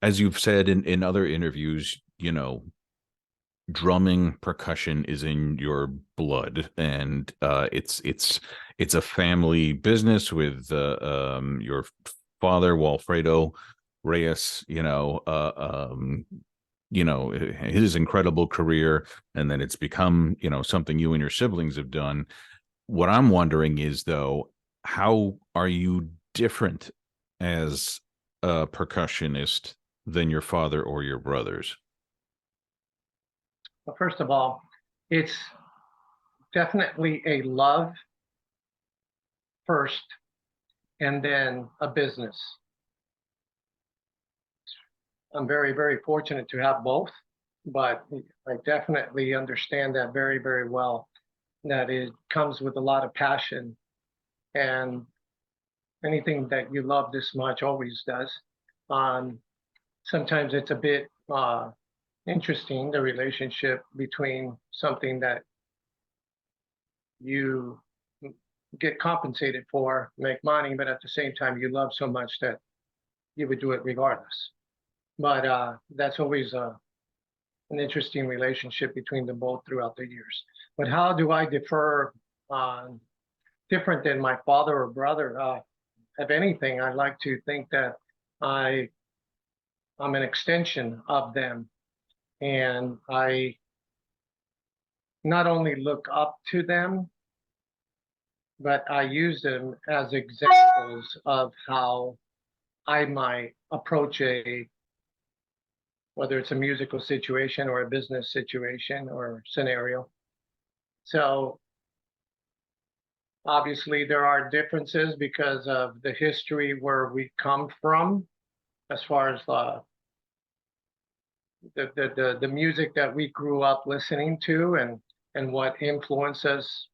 as you've said in other interviews, drumming percussion is in your blood, and it's a family business with your father Walfredo Reyes, his incredible career, and then it's become something you and your siblings have done. What I'm wondering is, though, how are you different as a percussionist than your father or your brothers? Well, first of all, it's definitely a love first and then a business. I'm very, very fortunate to have both, but I definitely understand that very, very well, that it comes with a lot of passion, and anything that you love this much always does. Um, Sometimes it's a bit interesting, the relationship between something that you get compensated for, make money, but at the same time you love so much that you would do it regardless. But that's always an interesting relationship between them both throughout the years. But how do I differ different than my father or brother? If anything, I like to think that I I'm an extension of them, and I not only look up to them, but I use them as examples of how I might approach whether it's a musical situation or a business situation or scenario. So obviously there are differences because of the history where we come from, as far as the music that we grew up listening to, and what influenced us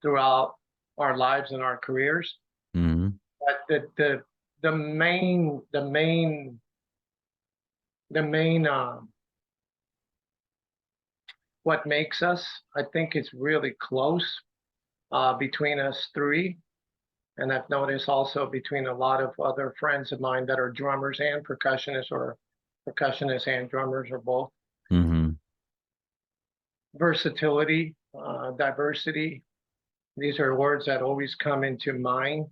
throughout our lives and our careers. Hmm. But the main the main what makes us, I think, it's really close between us three. And I've noticed also between a lot of other friends of mine that are drummers and percussionists, or percussionists and drummers, or both. Hmm. Versatility, diversity. These are words that always come into mind.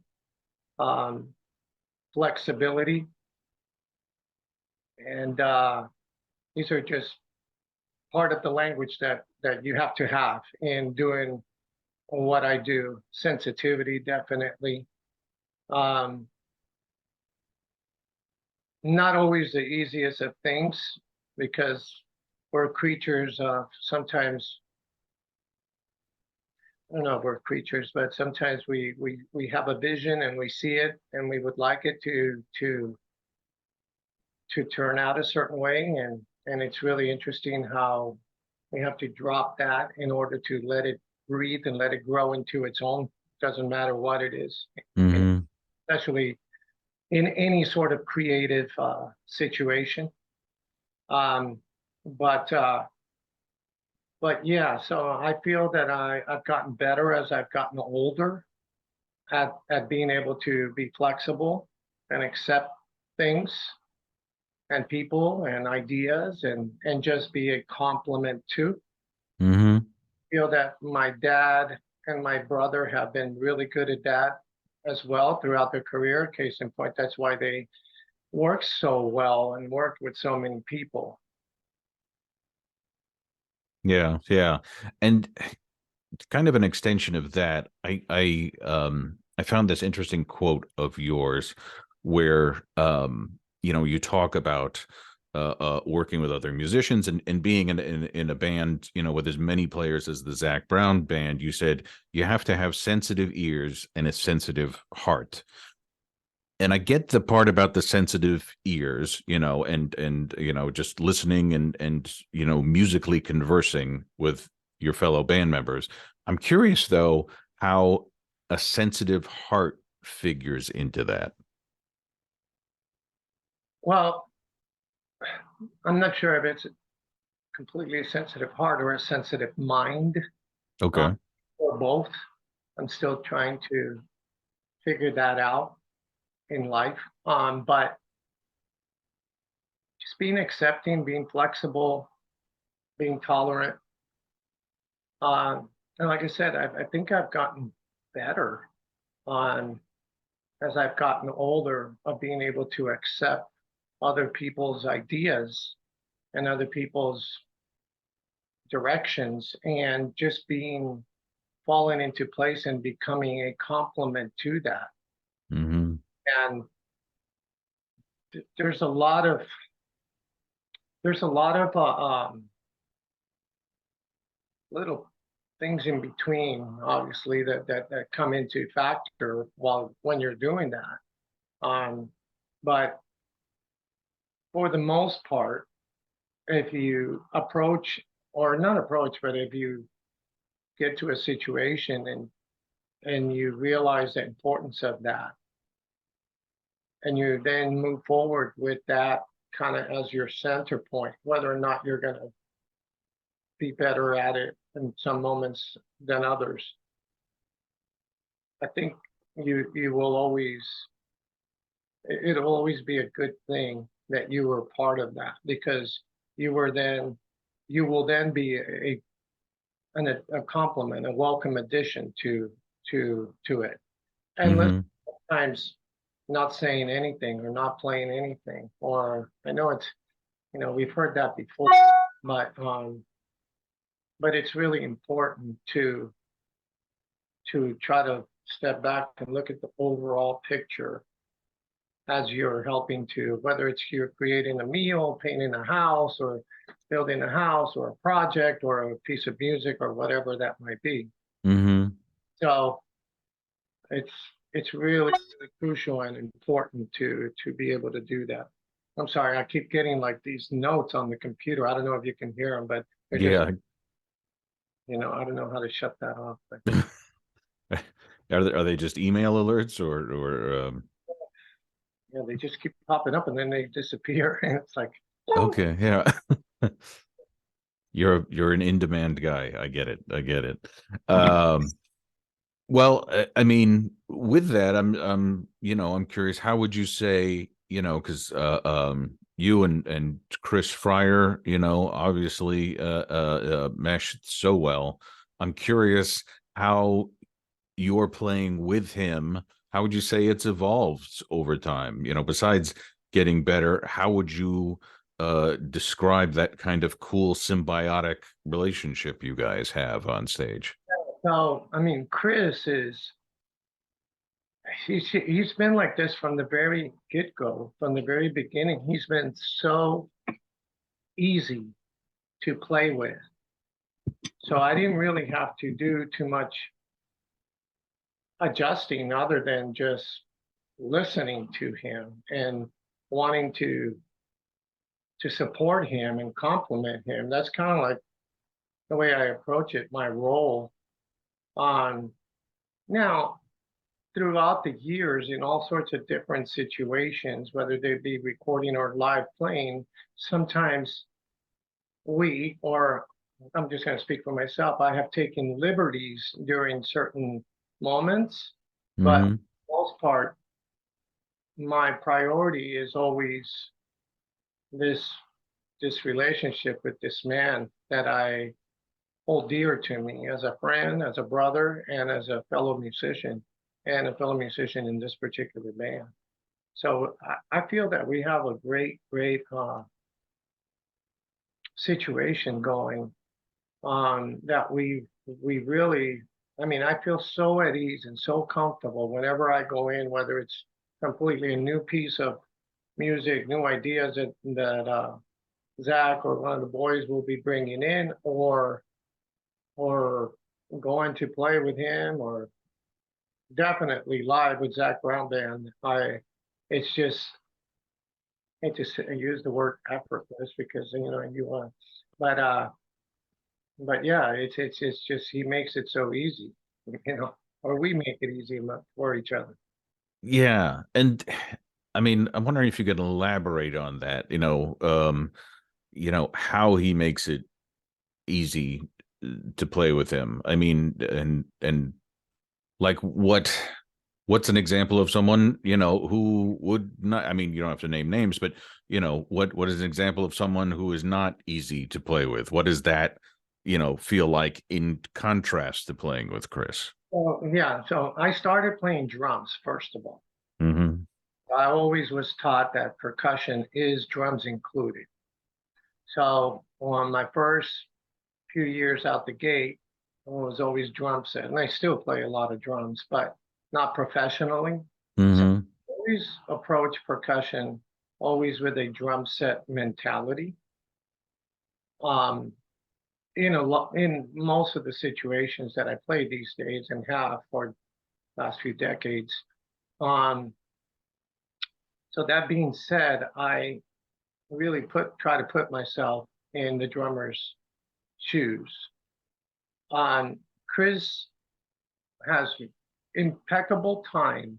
Um, Flexibility. And these are just part of the language that you have to have in doing what I do. Sensitivity, definitely. Um, Not always the easiest of things, because we're creatures of sometimes, I don't know if we're creatures, but sometimes we have a vision and we see it and we would like it to turn out a certain way, and it's really interesting how we have to drop that in order to let it breathe and let it grow into its own. Doesn't matter what it is, and Hmm. especially in any sort of creative situation. Um, but yeah, so I feel that I've gotten better as I've gotten older at being able to be flexible and accept things and people and ideas, and just be a complement to. Hmm. Feel that my dad and my brother have been really good at that as well throughout their career. Case in point, that's why they worked so well and worked with so many people. Yeah, yeah. And kind of an extension of that, I found this interesting quote of yours where you talk about working with other musicians and being in a band, with as many players as the Zac Brown Band. You said you have to have sensitive ears and a sensitive heart. And I get the part about the sensitive ears, and just listening and musically conversing with your fellow band members. I'm curious though how a sensitive heart figures into that. Well, I'm not sure if it's completely a sensitive heart or a sensitive mind, uh, Okay. or both. I'm still trying to figure that out in life. But just being accepting, being flexible, being tolerant. And like I said, I think I've gotten better on as I've gotten older of being able to accept other people's ideas and other people's directions and just being falling into place and becoming a complement to that. Mm-hmm. And there's a lot of little things in between, obviously, that come into factor while when you're doing that. But for the most part, if you approach or not approach, but if you get to a situation and you realize the importance of that, and you then move forward with that kind of as your center point, whether or not you're going to be better at it in some moments than others. I think you will always it'll always be a good thing that you were part of that because you will then be a complement, a welcome addition to it. And Mm-hmm. sometimes not saying anything or not playing anything, or I know it's we've heard that before, but it's really important to try to step back and look at the overall picture as you're helping to, whether it's you're creating a meal, painting a house, or building a house, or a project, or a piece of music, or whatever that might be. Mm-hmm. So it's it's really, really crucial and important to be able to do that. I'm sorry, I keep getting like these notes on the computer. I don't know if you can hear them, but they're just, Yeah. I don't know how to shut that off. But Are they just email alerts or yeah, they just keep popping up and then they disappear, and it's like, okay, yeah. You're an in-demand guy. I get it. I get it. Um, well, I mean, with that, I'm curious, how would you say, because you and Chris Fryar, obviously meshed so well. I'm curious how you're playing with him. How would you say it's evolved over time? Besides getting better, how would you describe that kind of cool symbiotic relationship you guys have on stage? so I mean, Chris is he's been like this from the very get-go, from the very beginning. He's been so easy to play with. So I didn't really have to do too much adjusting other than just listening to him and wanting to support him and compliment him. That's kind of like the way I approach it, my role on now throughout the years in all sorts of different situations, whether they be recording or live playing, sometimes we, or I'm just going to speak for myself, I have taken liberties during certain moments, but Mm-hmm. for the most part, my priority is always this this relationship with this man that I hold dear to me as a friend, as a brother, and as a fellow musician, and a fellow musician in this particular band. So I feel that we have a great situation going that we really. I mean, I feel so at ease and so comfortable whenever I go in, whether it's completely a new piece of music, new ideas that Zach or one of the boys will be bringing in, or going to play with him, or definitely live with Zac Brown Band. It's just, I hate to use the word effortless because you want, but but yeah, it's just he makes it so easy, or we make it easy for each other. Yeah, and I mean, I'm wondering if you could elaborate on that. How he makes it easy to play with him. I mean, and like what? What's an example of someone, who would not, I mean, you don't have to name names, but what is an example of someone who is not easy to play with? What does that, feel like in contrast to playing with Chris? Well, yeah, so I started playing drums, first of all. Hmm. I always was taught that percussion is drums included. So on my first few years out the gate, it was always drum set, and I still play a lot of drums, but not professionally. So Hmm. I always approach percussion always with a drum set mentality. Um, in most of the situations that I play these days and have for the last few decades. Um, so that being said, I really try to put myself in the drummer's shoes. Chris has impeccable time,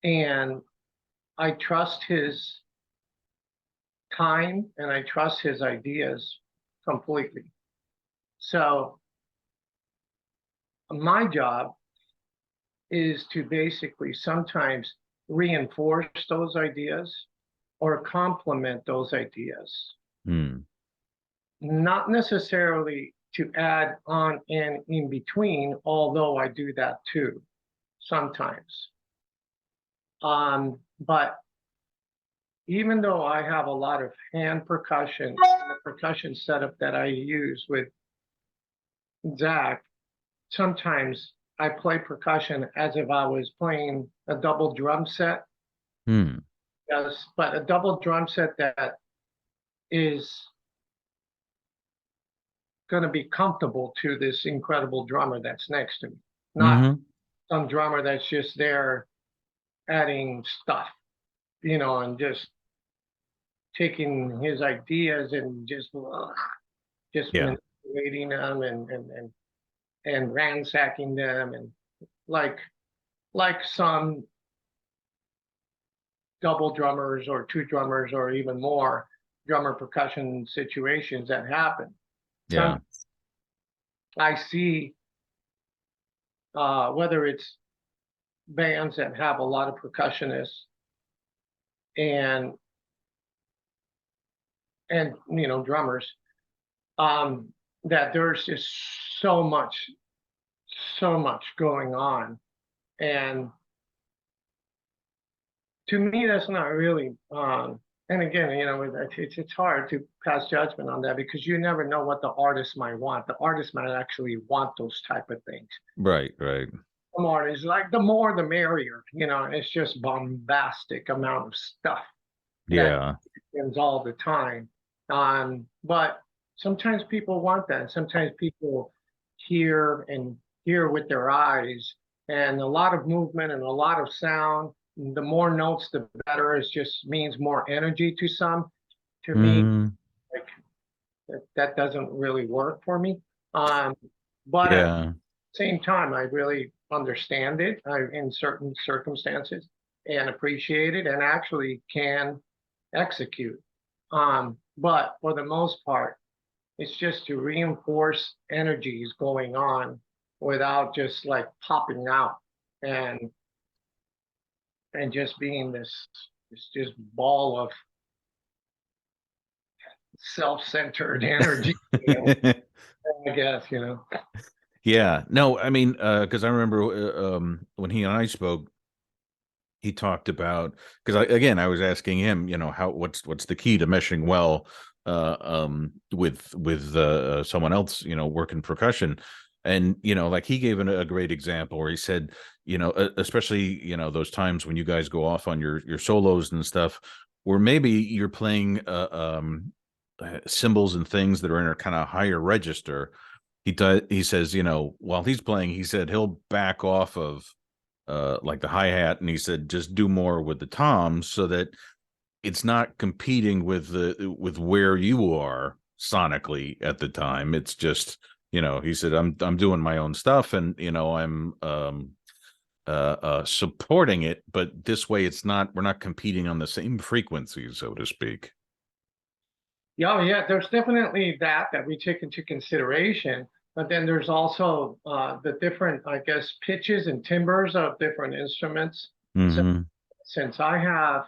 and I trust his time and I trust his ideas completely. So my job is to basically sometimes reinforce those ideas or complement those ideas, Hmm. not necessarily to add on and in between, although I do that too sometimes. But even though I have a lot of hand percussion, the percussion setup that I use with Zac, sometimes I play percussion as if I was playing a double drum set. Hmm. Yes, but a double drum set that is going to be comfortable to this incredible drummer that's next to me, not Hmm. some drummer that's just there adding stuff, and just taking his ideas and just Yeah. manipulating them and ransacking them and like some double drummers or two drummers or even more drummer percussion situations that happen. Some Yeah. I see whether it's bands that have a lot of percussionists and drummers, um, that there's just so much so much going on, and to me that's not really and again, it's hard to pass judgment on that because you never know what the artist might want. The artist might actually want those type of things. Right. Right. Some artists like the more the merrier, it's just bombastic amount of stuff that Yeah. happens all the time. But sometimes people want that. Sometimes people hear with their eyes, and a lot of movement and a lot of sound. The more notes, the better. It just means more energy to some. To me, Hmm. like that doesn't really work for me. Um, but at Yeah. the same time, I really understand it in certain circumstances and appreciate it, and actually can execute. But for the most part, it's just to reinforce energies going on without just like popping out and just being this just ball of self-centered energy, I guess. Yeah. No, I mean, because I remember when he and I spoke, he talked about, because I was asking him, how what's the key to meshing well with someone else, working percussion. And like he gave a great example where he said, especially those times when you guys go off on your solos and stuff, where maybe you're playing cymbals and things that are in a kind of higher register. He says, while he's playing, he said he'll back off of like the hi-hat, and he said just do more with the toms so that it's not competing with where you are sonically at the time. It's just, he said I'm doing my own stuff, and I'm supporting it, but this way we're not competing on the same frequency, so to speak. Yeah, yeah, there's definitely that we take into consideration. but then there's also the different, I guess, pitches and timbres of different instruments. So Mm-hmm. since I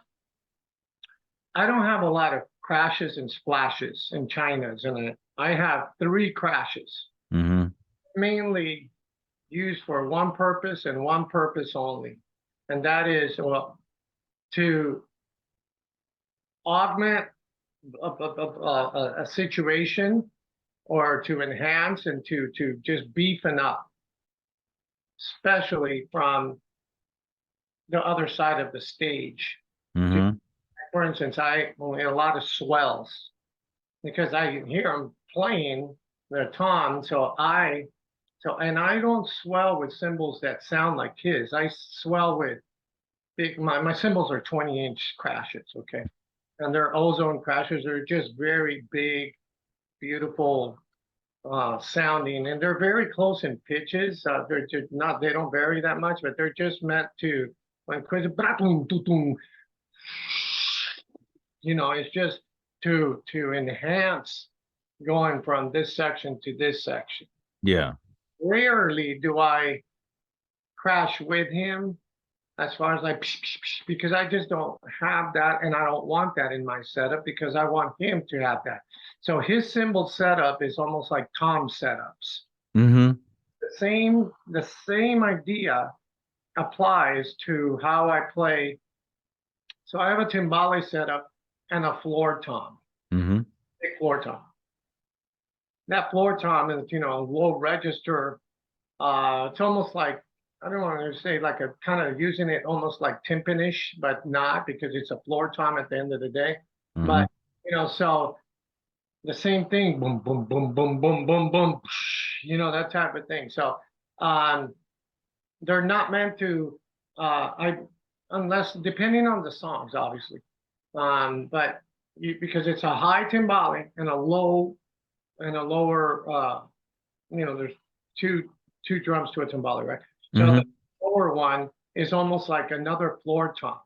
don't have a lot of crashes and splashes and chinas in it. I have three crashes, Mm-hmm. mainly used for one purpose and one purpose only. And that is, well, to augment a situation or to enhance and to just beefen up, especially from the other side of the stage. To, Mm-hmm. for instance, I in a lot of swells because I can hear them playing their tom, and I don't swell with cymbals that sound like his. I swell with my cymbals are 20-inch crashes, okay, and they're ozone crashes. They're just very big, beautiful sounding, and they're very close in pitches. They're just not, they don't vary that much, but they're just meant to, when Chris, it's just to enhance going from this section to this section. Yeah. Rarely do I crash with him as far as like, because I just don't have that, and I don't want that in my setup because I want him to have that. So his cymbal setup is almost like Tom's setups. Mm-hmm. The same idea applies to how I play. So I have a timbale setup and a floor tom, Mm-hmm. big floor tom. That floor tom is, low register. It's almost like, I don't want to say like a kind of using it almost like timpanish, but not because it's a floor tom at the end of the day. Mm-hmm. But so the same thing, boom, boom, boom, boom, boom, boom, boom, that type of thing. So um, they're not meant to, I unless depending on the songs, obviously. But because it's a high timbale and a low and a lower, there's two drums to a timbale, right? So the Mm-hmm. lower one is almost like another floor tom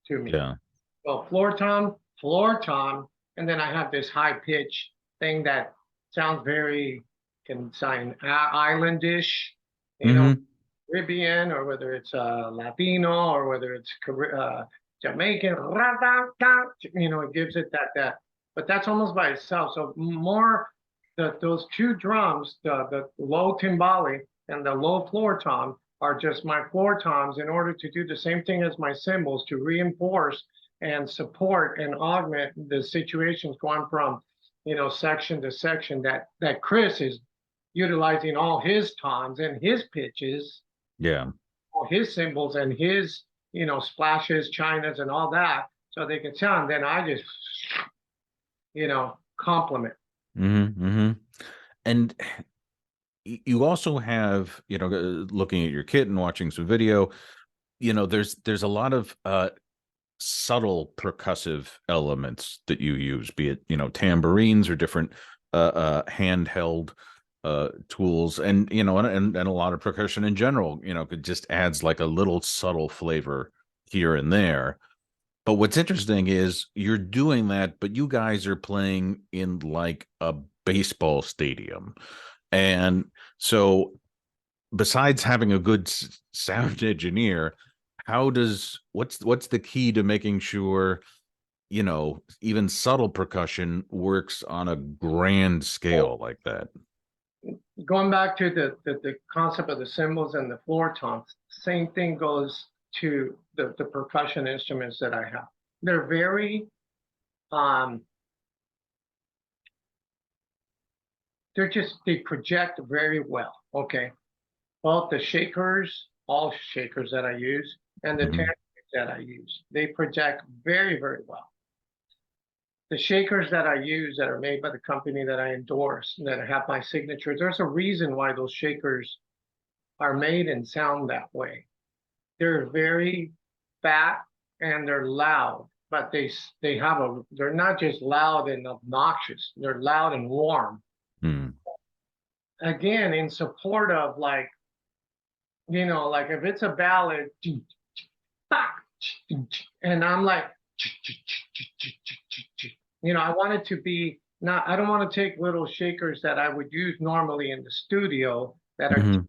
to me. Yeah. So floor tom, and then I have this high pitch thing that sounds very can sound islandish, you know, Mm-hmm. Caribbean, or whether it's Latino, or whether it's Jamaican, it gives it that. But that's almost by itself. So more those two drums, the low timbale and the low floor tom, are just my floor toms in order to do the same thing as my cymbals to reinforce and support and augment the situations going from section to section that Chris is utilizing all his toms and his pitches, Yeah. all his cymbals and his splashes, chinas, and all that, so they can sound. Then I just compliment. Mm-hmm. Mm-hmm. And you also have, looking at your kit and watching some video, there's a lot of subtle percussive elements that you use, be it, tambourines or different handheld tools, and and a lot of percussion in general, it just adds like a little subtle flavor here and there. But what's interesting is you're doing that, but you guys are playing in like a baseball stadium. And so besides having a good sound engineer, what's the key to making sure, even subtle percussion works on a grand scale like that? Going back to the concept of the cymbals and the floor toms, same thing goes to the percussion instruments that I have. They're very um they project very well. Okay. Both the shakers, all shakers that I use, and the Hmm. tantrums that I use, they project very, very well. The shakers that I use that are made by the company that I endorse, that have my signature, there's a reason why those shakers are made and sound that way. They're very fat and they're loud, but they're not just loud and obnoxious. They're loud and warm. Hmm. Again, in support of like if it's a ballad, and I'm like, I want it to be not, I don't want to take little shakers that I would use normally in the studio that are Hmm.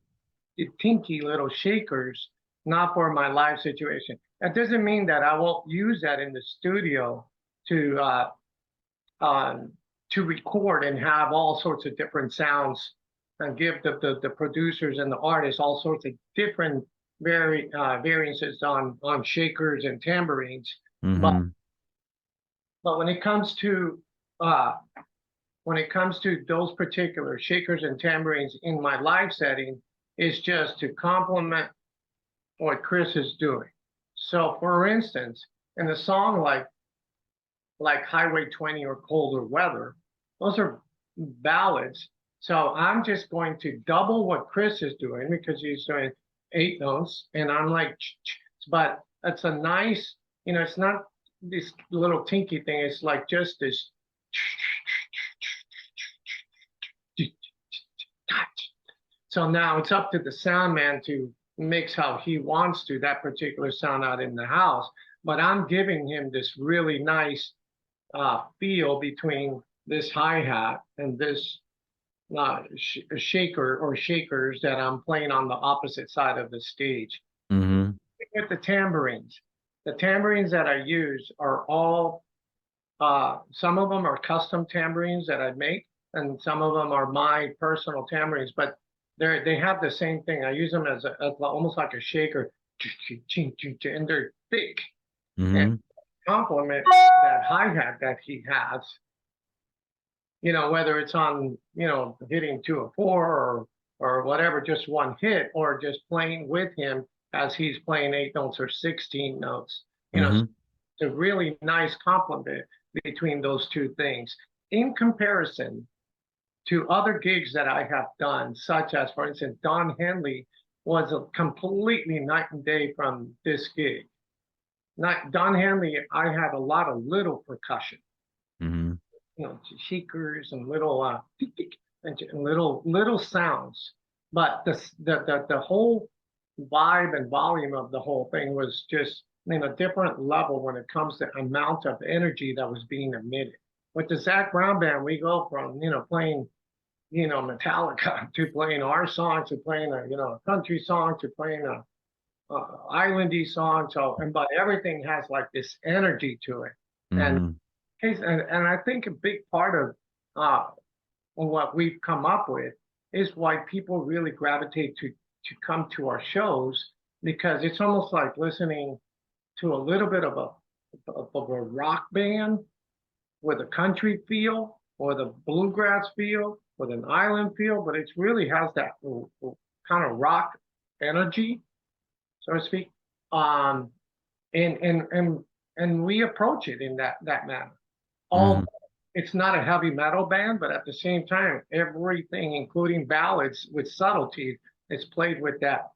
tinky little shakers, not for my live situation. That doesn't mean that I won't use that in the studio to um, to record and have all sorts of different sounds and give the producers and the artists all sorts of different variances on shakers and tambourines. But Hmm. but uh, when it comes to those particular shakers and tambourines in my live setting, is just to complement what Chris is doing. So, for instance, in a song like Highway 20 or Colder Weather, those are ballads. So I'm just going to double what Chris is doing because he's doing 8 notes, and I'm like, but it's a nice, it's not this little tinky thing. It's like just this. So now it's up to the sound man to mix how he wants to that particular sound out in the house. But I'm giving him this really nice feel between this hi-hat and this shaker or shakers that I'm playing on the opposite side of the stage. Hmm. With the tambourines that I use are all, some of them are custom tambourines that I make, and some of them are my personal tambourines, but they have the same thing. I use them as almost like a shaker, and they're thick and Hmm. complement that hi-hat that he has, whether it's on, hitting 2 or 4 or whatever, just one hit, or just playing with him as he's playing 8 notes or 16 notes. Hmm. It's a really nice complement between those two things. In comparison to other gigs that I have done, such as, for instance, Don Henley was a completely night and day from this gig. Not Don Henley, I had a lot of little percussion, Hmm. shakers and little and little sounds. But the whole vibe and volume of the whole thing was just in a different level when it comes to amount of energy that was being emitted. With the Zac Brown Band, we go from playing Metallica to playing our song to playing a country song to playing a islandy song. So but everything has like this energy to it, and Hmm. and I think a big part of uh, what we've come up with is why people really gravitate to come to our shows, because it's almost like listening to a little bit of a rock band with a country feel or the bluegrass feel with an island feel, but it really has that kind of rock energy, so to speak. Um, and we approach it in that manner. All Hmm. It's not a heavy metal band, but at the same time, everything, including ballads with subtlety, is played with that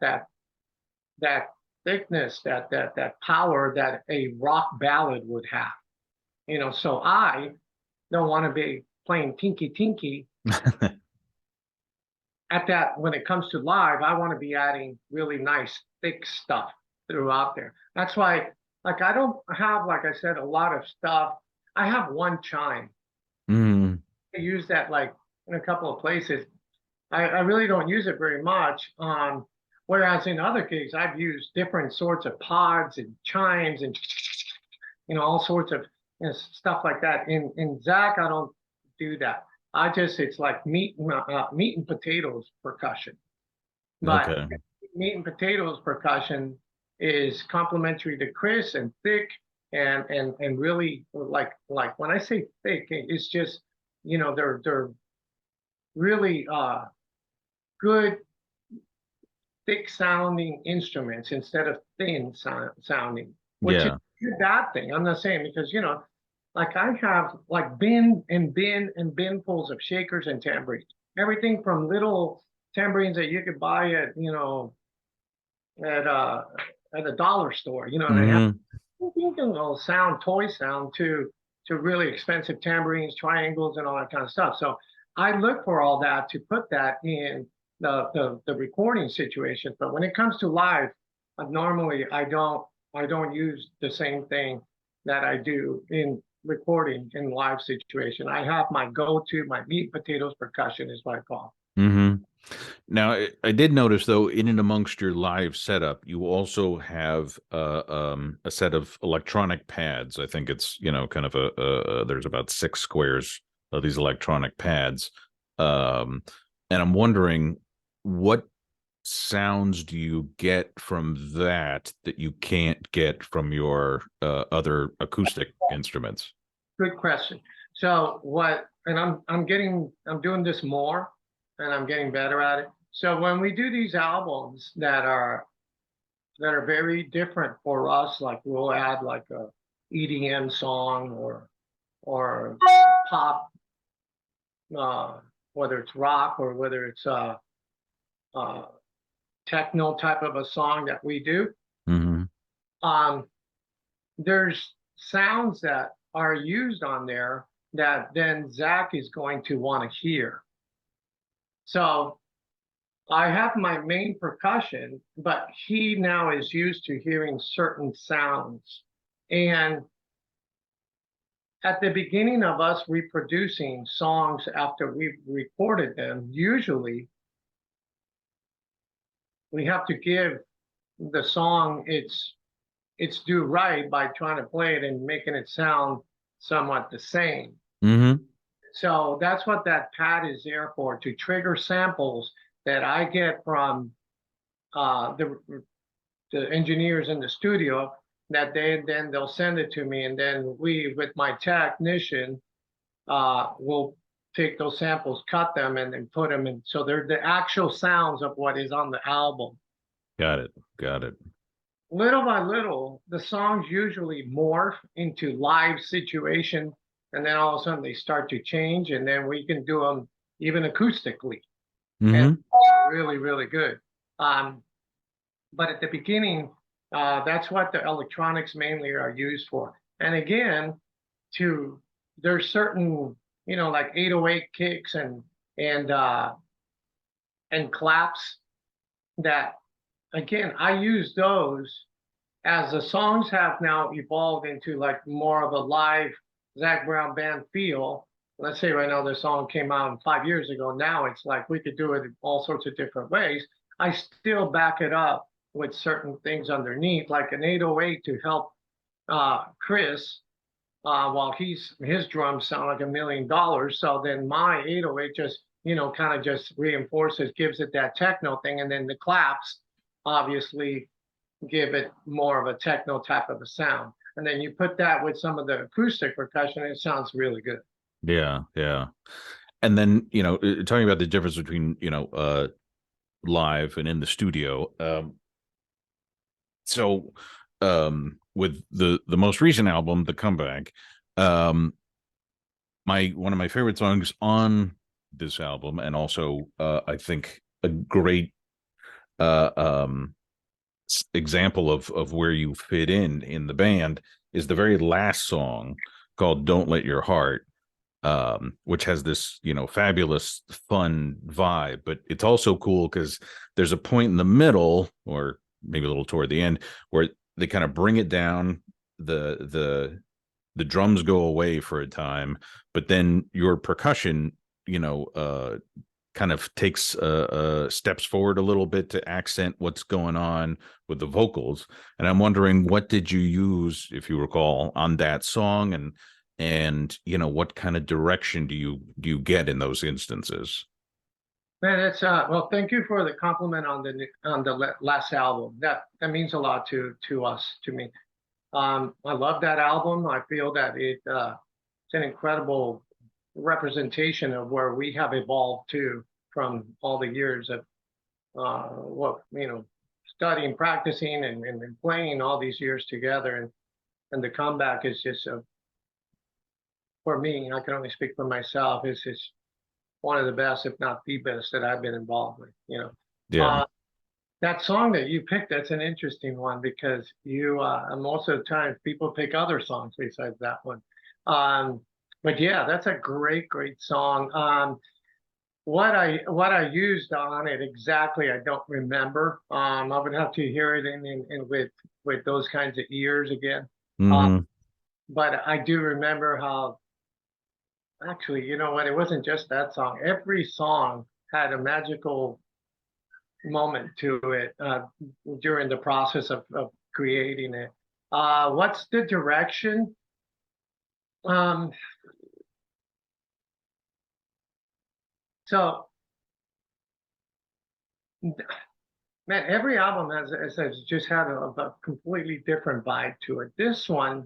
thickness, that power that a rock ballad would have. So I don't want to be playing tinky tinky at that. When it comes to live, I want to be adding really nice thick stuff throughout there. That's why, like, I don't have, like I said, a lot of stuff. I have one chime. Hmm. I use that like in a couple of places. I really don't use it very much. Whereas in other gigs, I've used different sorts of pods and chimes and all sorts of stuff like that. In Zac, I don't do that. It's like meat and potatoes percussion. But Okay. meat and potatoes percussion is complementary to Chris and thick and really like when I say thick, it's just they're really good thick sounding instruments instead of thin sounding, which is Yeah. a bad thing. I'm not saying, because like I have like binfuls of shakers and tambourines, everything from little tambourines that you could buy at uh at a dollar store. They have Hmm. toy sound to really expensive tambourines, triangles, and all that kind of stuff. So I look for all that to put that in the recording situation. But when it comes to live, normally I don't use the same thing that I do in recording in live situation. I have my go-to, my meat and potatoes percussion is what I call. Mm-hmm. Now, I did notice though, in and amongst your live setup, you also have a set of electronic pads. I think it's kind of there's about 6 squares of these electronic pads, um, and I'm wondering what sounds do you get from that you can't get from your other acoustic instruments? Good question. So what, and I'm doing this more and I'm getting better at it. So when we do these albums that are very different for us, like we'll add like a EDM song or pop, uh, whether it's rock or whether it's uh, techno type of a song that we do. Mm-hmm. Um, there's sounds that are used on there that then Zach is going to want to hear. So I have my main percussion, but he now is used to hearing certain sounds. And at the beginning of us reproducing songs after we've recorded them, usually we have to give the song its due right by trying to play it and making it sound somewhat the same. Mm-hmm. So that's what that pad is there for, to trigger samples that I get from the engineers in the studio, that they'll send it to me, and then we, with my technician, will take those samples, cut them, and then put them in. So they're the actual sounds of what is on the album. Got it. Got it. Little by little, the songs usually morph into live situation, and then all of a sudden they start to change, and then we can do them even acoustically, and Mm-hmm. really, really good. Um, but at the beginning, that's what the electronics mainly are used for. And again, to there's certain, like 808 kicks and and claps that, again, I use those as the songs have now evolved into like more of a live Zac Brown Band feel. Let's say right now the song came out 5 years ago. Now it's like we could do it in all sorts of different ways. I still back it up with certain things underneath, like an 808 to help Chris, while his drums sound like $1 million. So then my 808 just, kind of just reinforces, gives it that techno thing, and then the claps obviously give it more of a techno type of a sound. And then you put that with some of the acoustic percussion, it sounds really good. Yeah. Yeah. And then talking about the difference between live and in the studio. So with the most recent album, The Comeback, um, my one of my favorite songs on this album, and also I think a great uh, um, example of where you fit in the band, is the very last song called "Don't Let Your Heart." Which has this, fabulous, fun vibe, but it's also cool because there's a point in the middle, or maybe a little toward the end, where they kind of bring it down. The drums go away for a time, but then your percussion, kind of takes steps forward a little bit to accent what's going on with the vocals. And I'm wondering, what did you use, if you recall, on that song, and what kind of direction do you get in those instances? Man, it's well, thank you for the compliment on the last album. That means a lot to us, to me. I love that album. I feel that it's an incredible representation of where we have evolved to, from all the years of what studying, practicing, and playing all these years together. And the comeback is just for me. I can only speak for myself. It's just one of the best, if not the best, that I've been involved with. Yeah. Uh, that song that you picked, that's an interesting one, because most of the time people pick other songs besides that one. Um, but yeah, that's a great, great song. What I used on it exactly, I don't remember. I would have to hear it in with those kinds of ears again. Uh, Hmm. but I do remember how actually, you know what, it wasn't just that song. Every song had a magical moment to it during the process of creating it. What's the direction? Um, so man, every album has just had a completely different vibe to it. This one,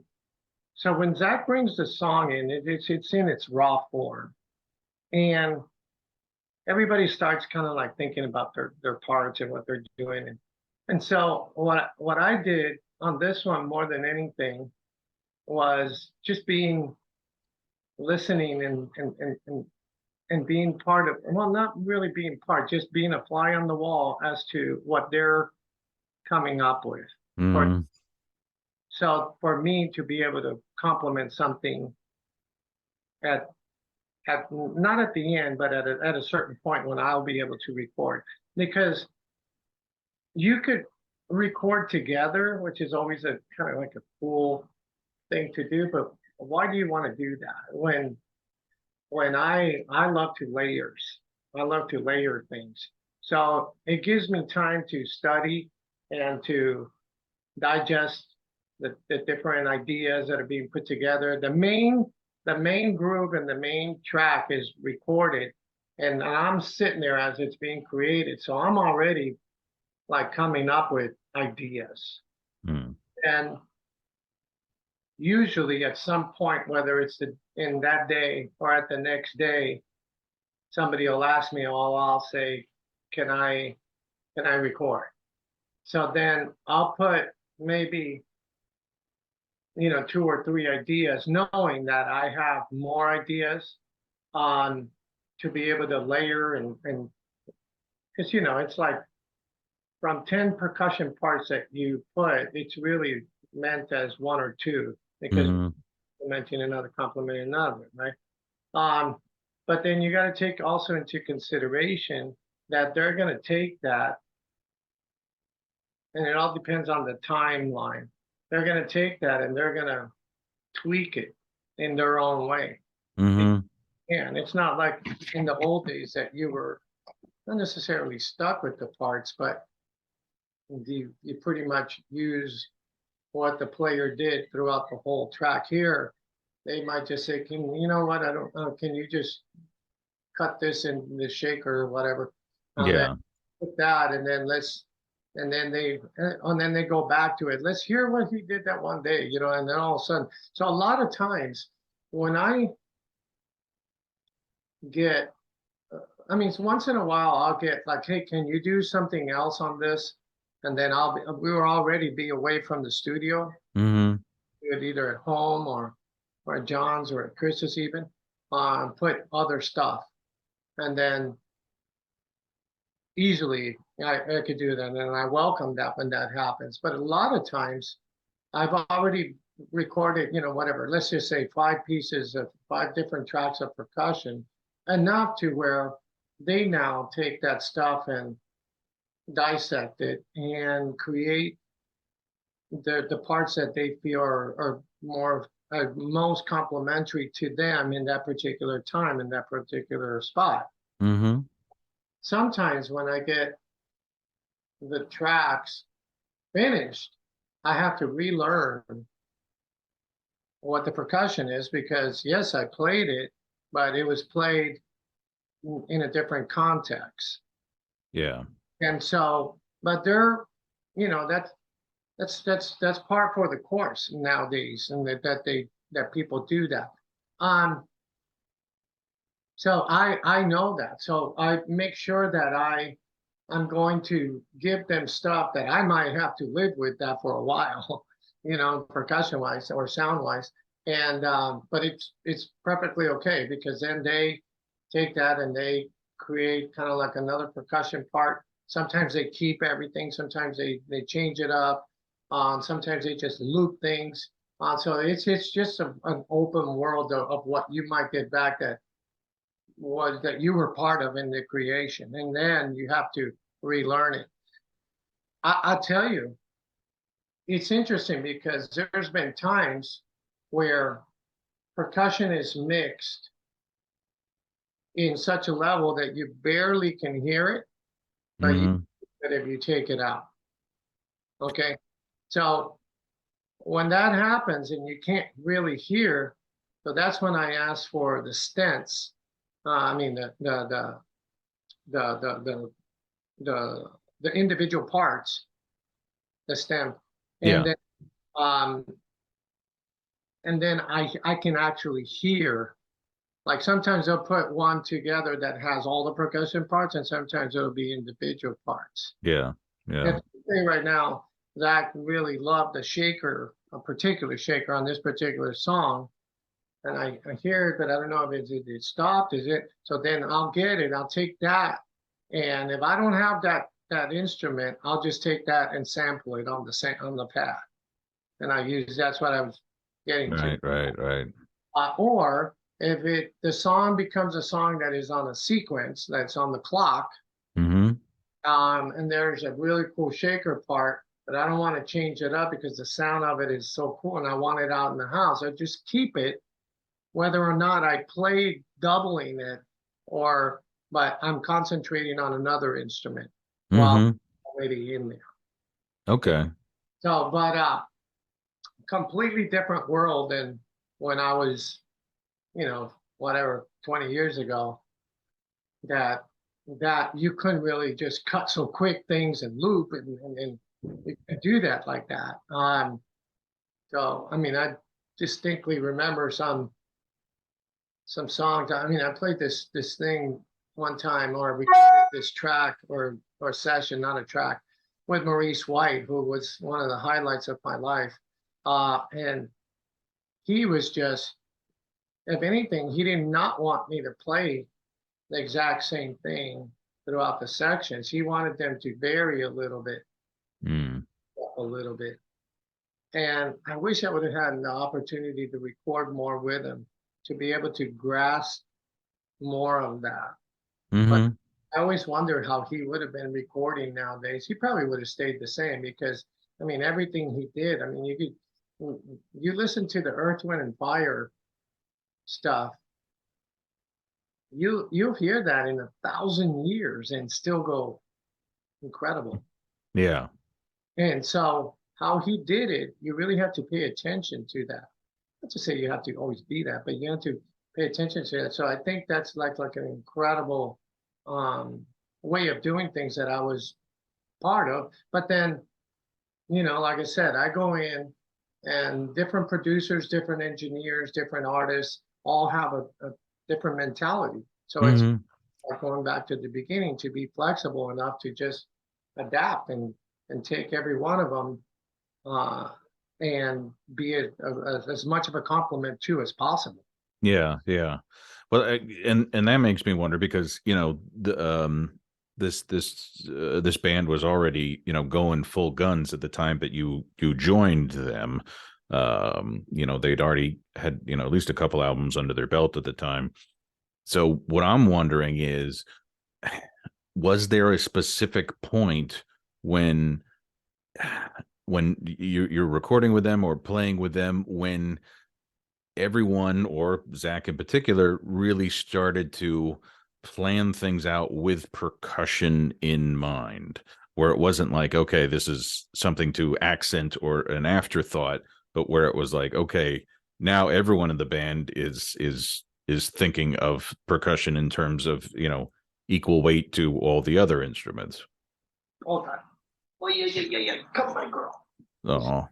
so when Zach brings the song in, it's in its raw form, and everybody starts kind of like thinking about their parts and what they're doing, and so what I did on this one more than anything was just being listening and being part of, well, not really being part, just being a fly on the wall as to what they're coming up with. Or Mm-hmm. so for me to be able to complement something at not at the end, but at a certain point when I'll be able to record, because you could record together, which is always a kind of like a cool thing to do, but why do you want to do that when I love to layers. I love to layer things. So it gives me time to study and to digest the different ideas that are being put together. The main groove and the main track is recorded, and I'm sitting there as it's being created. So I'm already like coming up with ideas. Mm-hmm. And usually at some point, whether it's in that day or at the next day, somebody will ask me, oh, I'll say, can I can I record? So then I'll put maybe, two or three ideas, knowing that I have more ideas on to be able to layer and because it's like from 10 percussion parts that you put, it's really meant as one or two because Mm-hmm. mentioning another complementing another, right? Um, but then you got to take also into consideration that they're going to take that, and it all depends on the timeline. They're going to take that and they're going to tweak it in their own way. Mm-hmm. And it's not like in the old days that you were not necessarily stuck with the parts, but you pretty much use what the player did throughout the whole track. Here, they might just say, "Can you know what? I don't know. Can you just cut this in the shaker or whatever, and then Yeah. put that, and then and then they go back to it. Let's hear what he did that one day, and then all of a sudden, so a lot of times when I get, I mean, once in a while I'll get like, hey, can you do something else on this? And then we will already be away from the studio, Mm-hmm. do it either at home or at John's or at Chris's even, put other stuff, and then easily I could do that, and I welcome that when that happens. But a lot of times I've already recorded, whatever. Let's just say 5 pieces of 5 different tracks of percussion, enough to where they now take that stuff and dissect it and create the parts that they feel are more most complementary to them in that particular time in that particular spot. Mm-hmm. Sometimes when I get the tracks finished, I have to relearn what the percussion is because yes, I played it, but it was played in a different context. Yeah. And so, but they're, that's part for the course nowadays, and that people do that. Um, so I know that. So I make sure that I'm going to give them stuff that I might have to live with that for a while, percussion wise or sound wise. And but it's perfectly okay because then they take that and they create kind of like another percussion part. Sometimes they keep everything, sometimes they change it up. Sometimes they just loop things. So it's just an open world of what you might get back that you were part of in the creation, and then you have to relearn it. I tell you, it's interesting because there's been times where percussion is mixed in such a level that you barely can hear it, but Mm-hmm. if you take it out. Okay. So when that happens and you can't really hear, so that's when I asked for the stents. I mean the the the individual parts, the stem, and Yeah. then um I can actually hear. Like sometimes they'll put one together that has all the percussion parts, and sometimes it'll be individual parts. Yeah. If Yeah. I say right now, Zach really loved the shaker, a particular shaker on this particular song, and I hear it, but I don't know if it stopped. Is it? So then I'll get it. I'll take that, and if I don't have that instrument, I'll just take that and sample it on the pad, and I use that's what I was getting to. Right. Right. Right. Or if the song becomes a song that is on a sequence that's on the clock, Mm-hmm. and there's a really cool shaker part, but I don't want to change it up because the sound of it is so cool and I want it out in the house. I just keep it, whether or not I play doubling it, or but I'm concentrating on another instrument while Mm-hmm. already in there. Okay. So, but completely different world than when I was, whatever, 20 years ago, that you couldn't really just cut so quick things and loop and you could do that like that. So I mean, I distinctly remember some songs. I mean, I played this thing one time, or recorded this track or session, not a track, with Maurice White, who was one of the highlights of my life. And he was just, if anything, he did not want me to play the exact same thing throughout the sections. He wanted them to vary Mm. a little bit. And I wish I would have had the opportunity to record more with him to be able to grasp more of that. But Mm-hmm. I always wonder how he would have been recording nowadays. He probably would have stayed the same because, I mean, everything he did, I mean, you listen to the Earth, Wind, and Fire stuff, you'll hear that in 1,000 years and still go incredible. Yeah. And so how he did it, you really have to pay attention to that. Not to say you have to always be that, but you have to pay attention to that. So I think that's like an incredible um, way of doing things that I was part of. But then, like I said, I go in and different producers, different engineers, different artists all have a different mentality. So it's Mm-hmm. like going back to the beginning, to be flexible enough to just adapt and take every one of them uh, and be as much of a compliment to as possible. Yeah. Yeah. Well, and that makes me wonder because this band was already going full guns at the time that you joined them. They'd already had at least a couple albums under their belt at the time. So what I'm wondering is, was there a specific point when you're recording with them or playing with them when everyone, or Zach in particular, really started to plan things out with percussion in mind, where it wasn't like, okay, this is something to accent or an afterthought, but where it was like, okay, now everyone in the band is thinking of percussion in terms of equal weight to all the other instruments. All time. Oh yeah, yeah, yeah, yeah. Come, my girl. Oh.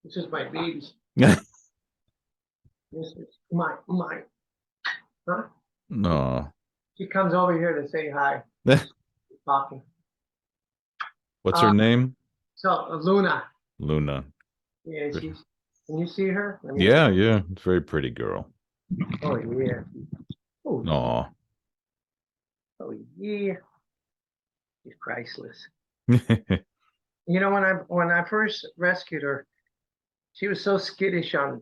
This is my baby. This is my. Huh? No. She comes over here to say hi. Talking. What's her Uh, name? so Luna. Luna. Yeah, she's. Can you see her? Let me. Yeah, yeah. It's a very pretty girl. Oh yeah. Oh, Oh. oh yeah. She's priceless. When I first rescued her, she was so skittish on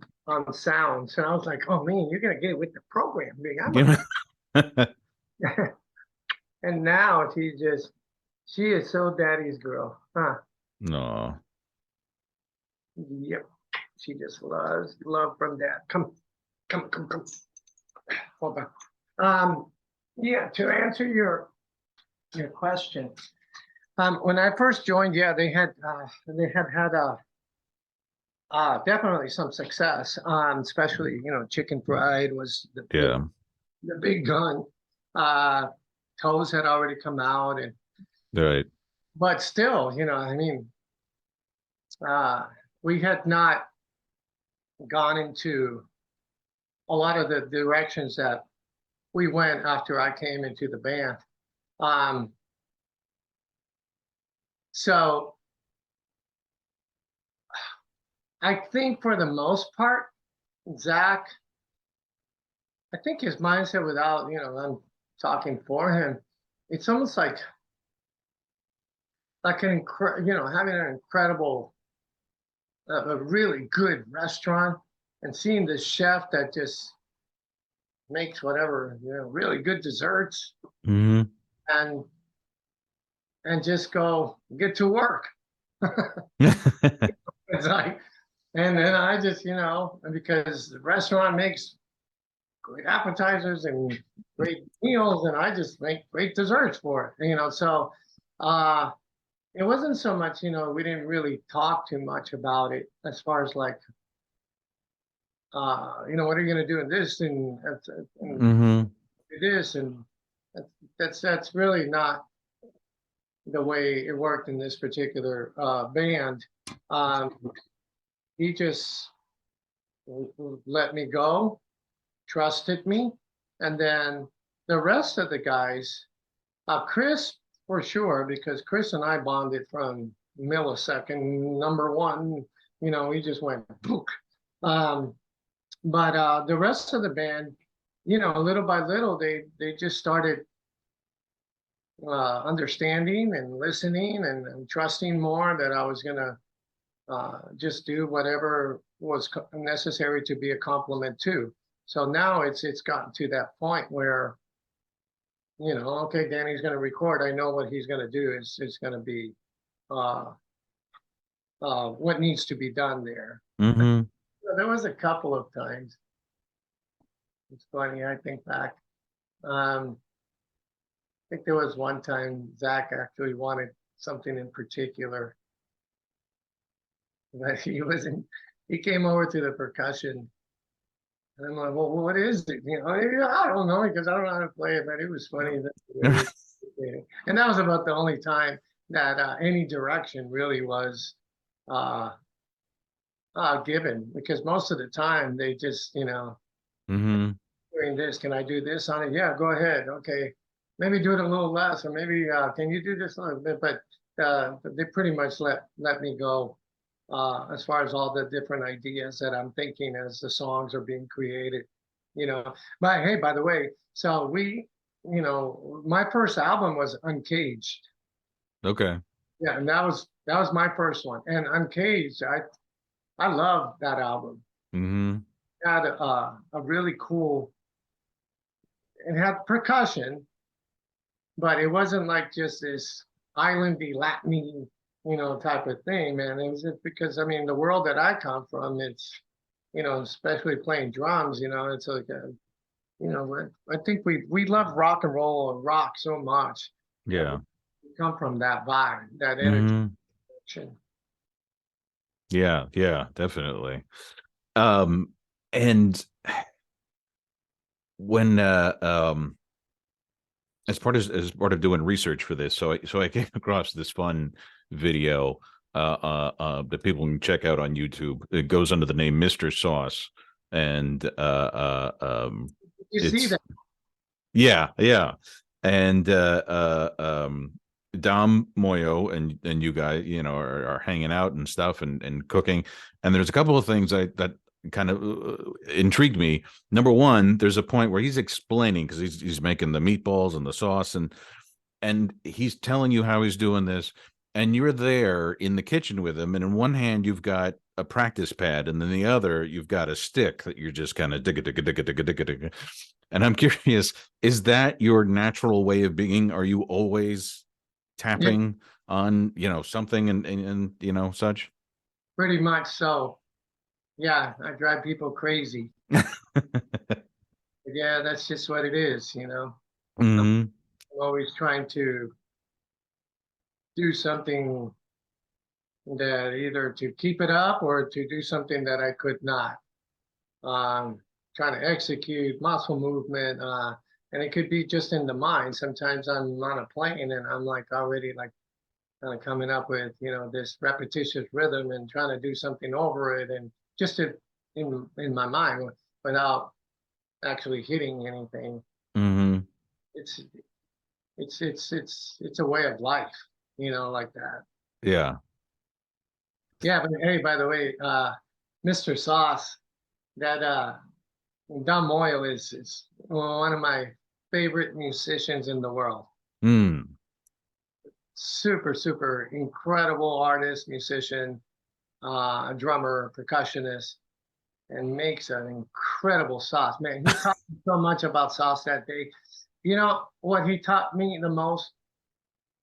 sounds, and I was like, "Oh man, you're gonna get with the program, big." And now she is so daddy's girl, huh? No. Yep. She just loves love from Dad. Come. Hold on. Yeah, to answer your question, when I first joined, yeah, they had definitely some success. Especially Chicken Fried was Yeah. the big gun. Uh, Toes had already come out, and Right. but still, I mean, uh, we had not gone into a lot of the directions that we went after I came into the band. Um, so I think for the most part, Zac, I think his mindset without, I'm talking for him, it's almost like having an incredible, a really good restaurant and seeing the chef that just makes whatever, really good desserts Hmm. and just go get to work. It's like, and then I just, because the restaurant makes great appetizers and great meals, and I just make great desserts for it, So uh, it wasn't so much, we didn't really talk too much about it as far as like, what are you going to do in this and Hmm. do this, and that's really not the way it worked in this particular band. Um, he just let me go, trusted me, and then the rest of the guys, Chris for sure, because Chris and I bonded from millisecond number one. He just went book. Um, but the rest of the band, little by little, they just started understanding and listening and trusting more that I was gonna just do whatever was necessary to be a compliment to. So now it's gotten to that point where okay, Danny's going to record. I know what he's going to do. It's going to be uh, what needs to be done there. Hmm. So there was a couple of times. It's funny. I think back. I think there was one time Zac actually wanted something in particular that he wasn't. He came over to the percussion, and I'm like, "Well, what is it?" I don't know because I don't know how to play it. But it was funny that the way and that was about the only time that any direction really was uh, given because most of the time they just Hmm. doing this. Can I do this on it? Yeah, go ahead. Okay, maybe do it a little less, or maybe can you do this a little bit? But they pretty much let me go as far as all the different ideas that I'm thinking as the songs are being created. But hey, by the way, so my first album was Uncaged. Okay. Yeah, and that was my first one. And Uncaged, I love that album. Hmm. It had a really cool. It had percussion, but it wasn't like just this islandy Latin, type of thing, man. It was just because I mean the world that I come from, it's especially playing drums, it's like I think we love rock and roll and rock so much that we Yeah. come from that vibe, that energy. Hmm. Yeah. Yeah. Definitely. Um, and when as part of doing research for this, so I came across this fun video that people can check out on YouTube. It goes under the name Mr. Sauce, and You see it's that? yeah, yeah, and Dom Moyo and you guys, are hanging out and stuff and cooking. And there's a couple of things that kind of intrigued me. Number one, there's a point where he's explaining because he's making the meatballs and the sauce and he's telling you how he's doing this, and you're there in the kitchen with him, and in one hand you've got a practice pad, and then the other you've got a stick that you're just kind of digga digga digga digga digga digga. And I'm curious, is that your natural way of being? Are you always Yeah, tapping on something and such? pretty much so. Yeah, I drive people crazy. Yeah, that's just what it is, you know. I'm Hmm. always trying to do something that either to keep it up or to do something that I could not. Um, Trying to execute muscle movement, and it could be just in the mind. Sometimes I'm on a plane and I'm like already like kind of coming up with, you know, this repetitious rhythm and trying to do something over it and just to, in my mind without actually hitting anything. Hmm. It's it's a way of life, you know, like that. Yeah. Yeah, but hey, by the way, Mr. Sauce, that Don Moyle is one of my favorite musicians in the world. Mm. Super, super incredible artist, musician, a drummer, percussionist, and makes an incredible sauce. Man, he taught me so much about sauce that day. You know what he taught me the most?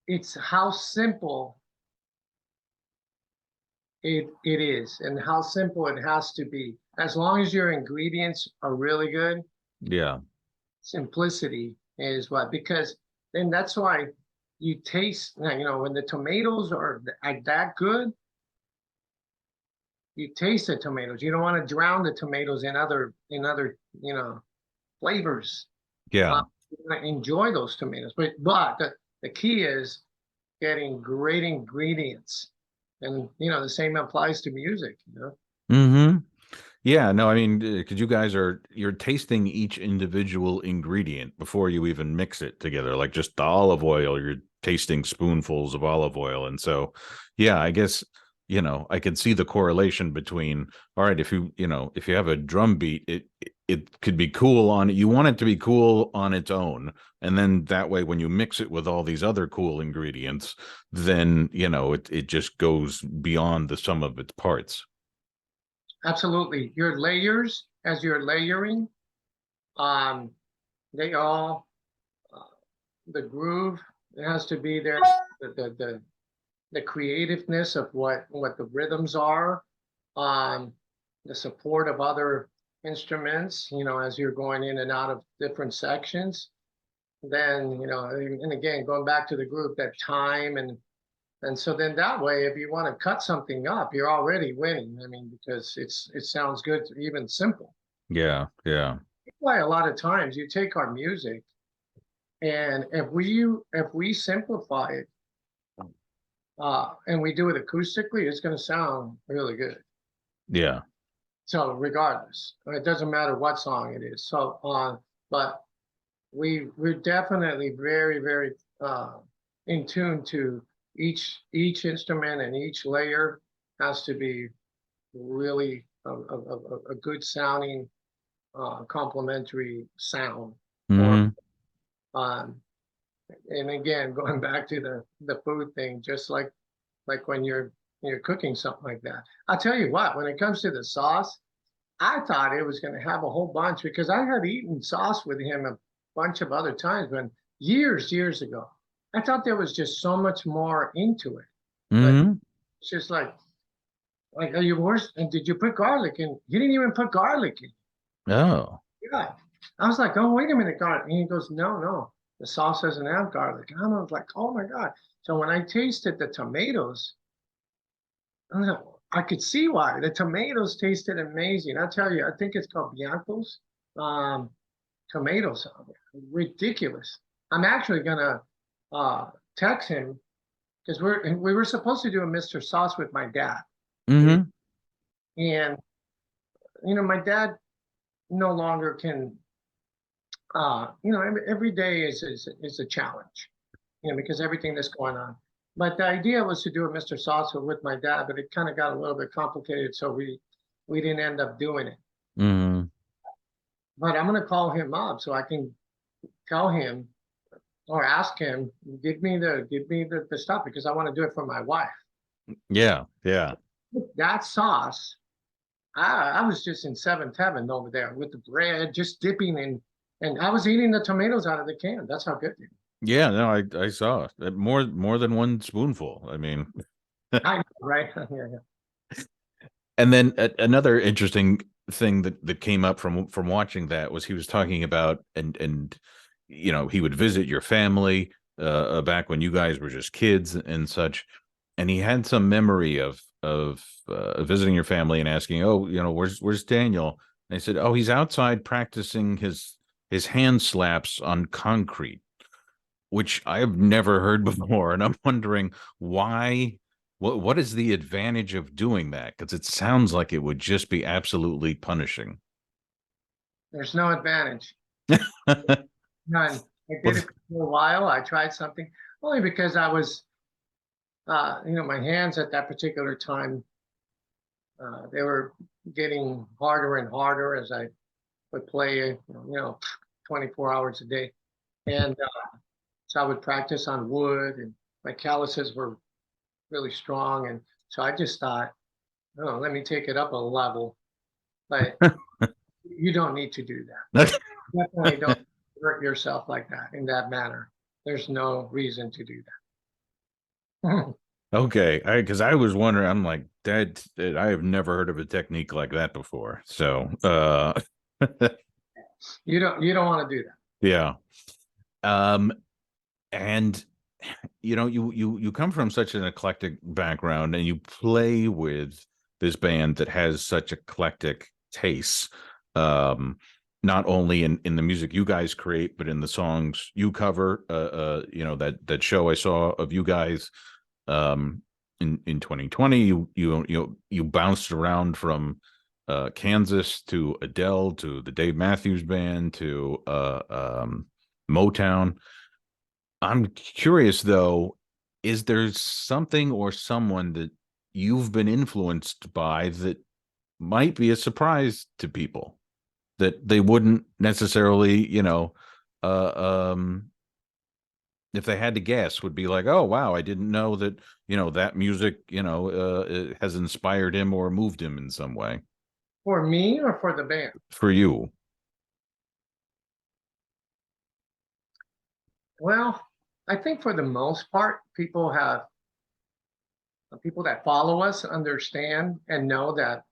It's how simple it is and how simple it has to be. As long as your ingredients are really good, Yeah. simplicity is what, because then that's why you taste, you know, when the tomatoes are that good, you taste the tomatoes. You don't want to drown the tomatoes in other, you know, flavors. Yeah. You want to enjoy those tomatoes, but the key is getting great ingredients, and you know the same applies to music. You know, Hmm. Yeah, no, I mean, because you guys you're tasting each individual ingredient before you even mix it together. Like just the olive oil, you're tasting spoonfuls of olive oil. And so, yeah, I guess, I can see the correlation between, all right, if you have a drum beat, it could be cool you want it to be cool on its own. And then that way, when you mix it with all these other cool ingredients, then, it just goes beyond the sum of its parts. absolutely. Your layers, as you're layering, um, they all the groove it has to be there. The creativeness of what the rhythms are, um, the support of other instruments. You know, as you're going in and out of different sections. Then you know, and again, going back to the group, that time and so then that way, if you want to cut something up, you're already winning. I mean, because it sounds good, even simple. Yeah, yeah. That's why a lot of times you take our music and if we simplify it and we do it acoustically, it's going to sound really good. Yeah. So regardless, it doesn't matter what song it is. So but we're definitely very very in tune to each instrument, and each layer has to be really a good sounding complementary sound. Or Hmm. um, and again, going back to the food thing, just like when you're cooking something like that. I'll tell you what, when it comes to the sauce, I thought it was going to have a whole bunch because I had eaten sauce with him a bunch of other times when years ago. I thought there was just so much more into it, but Hmm. it's just like are you worse? And did you put garlic in? You didn't even put garlic in. Oh. Yeah. I was like, oh, wait a minute, garlic. And he goes, no, the sauce doesn't have garlic. And I was like, oh my God. So when I tasted the tomatoes, I could see why. The tomatoes tasted amazing. I tell you, I think it's called Bianco's um, tomatoes. Ridiculous. I'm actually gonna text him because we were supposed to do a Mr. Sauce with my dad. Hmm. And you know, my dad no longer can you know, every day is a challenge, you know, because everything that's going on. But the idea was to do a Mr. Salsa with my dad, but it kind of got a little bit complicated, so we didn't end up doing it. Hmm. But I'm gonna call him up so I can tell him or ask him, give me the stuff because I want to do it for my wife. Yeah, yeah. That sauce, I was just in seventh heaven over there with the bread, just dipping in, and I was eating the tomatoes out of the can. That's how good they Yeah, no, I saw more than one spoonful. I mean, are. I know, right? Yeah, yeah. And then another interesting thing that came up from watching that was he was talking about and he would visit your family back when you guys were just kids and such, and he had some memory of visiting your family and asking, oh, where's Daniel? And they said, oh, he's outside practicing his hand slaps on concrete, which I've never heard before, and I'm wondering why. What is the advantage of doing that? Because it sounds like it would just be absolutely punishing. There's no advantage. None. I did Well, it for a while. I tried something only because I was, my hands at that particular time, they were getting harder and harder as I would play, 24 hours a day. And so I would practice on wood, and my calluses were really strong. And so I just thought, oh, let me take it up a level. But you don't need to do that. Definitely don't hurt yourself like that in that manner. There's no reason to do that. okay, because I was wondering, I'm like, that I have never heard of a technique like that before. So, You don't want to do that. yeah. Um, and you come from such an eclectic background, and you play with this band that has such eclectic tastes. Not only in the music you guys create, but in the songs you cover. That show I saw of you guys in 2020, you bounced around from Kansas to Adele to the Dave Matthews Band to Motown. I'm curious though, is there something or someone that you've been influenced by that might be a surprise to people that they wouldn't necessarily, uh, um, if they had to guess, would be like, oh wow, I didn't know that, that music, it has inspired him or moved him in some way. For me or for the band? For you. Well, I think for the most part, people that follow us understand and know that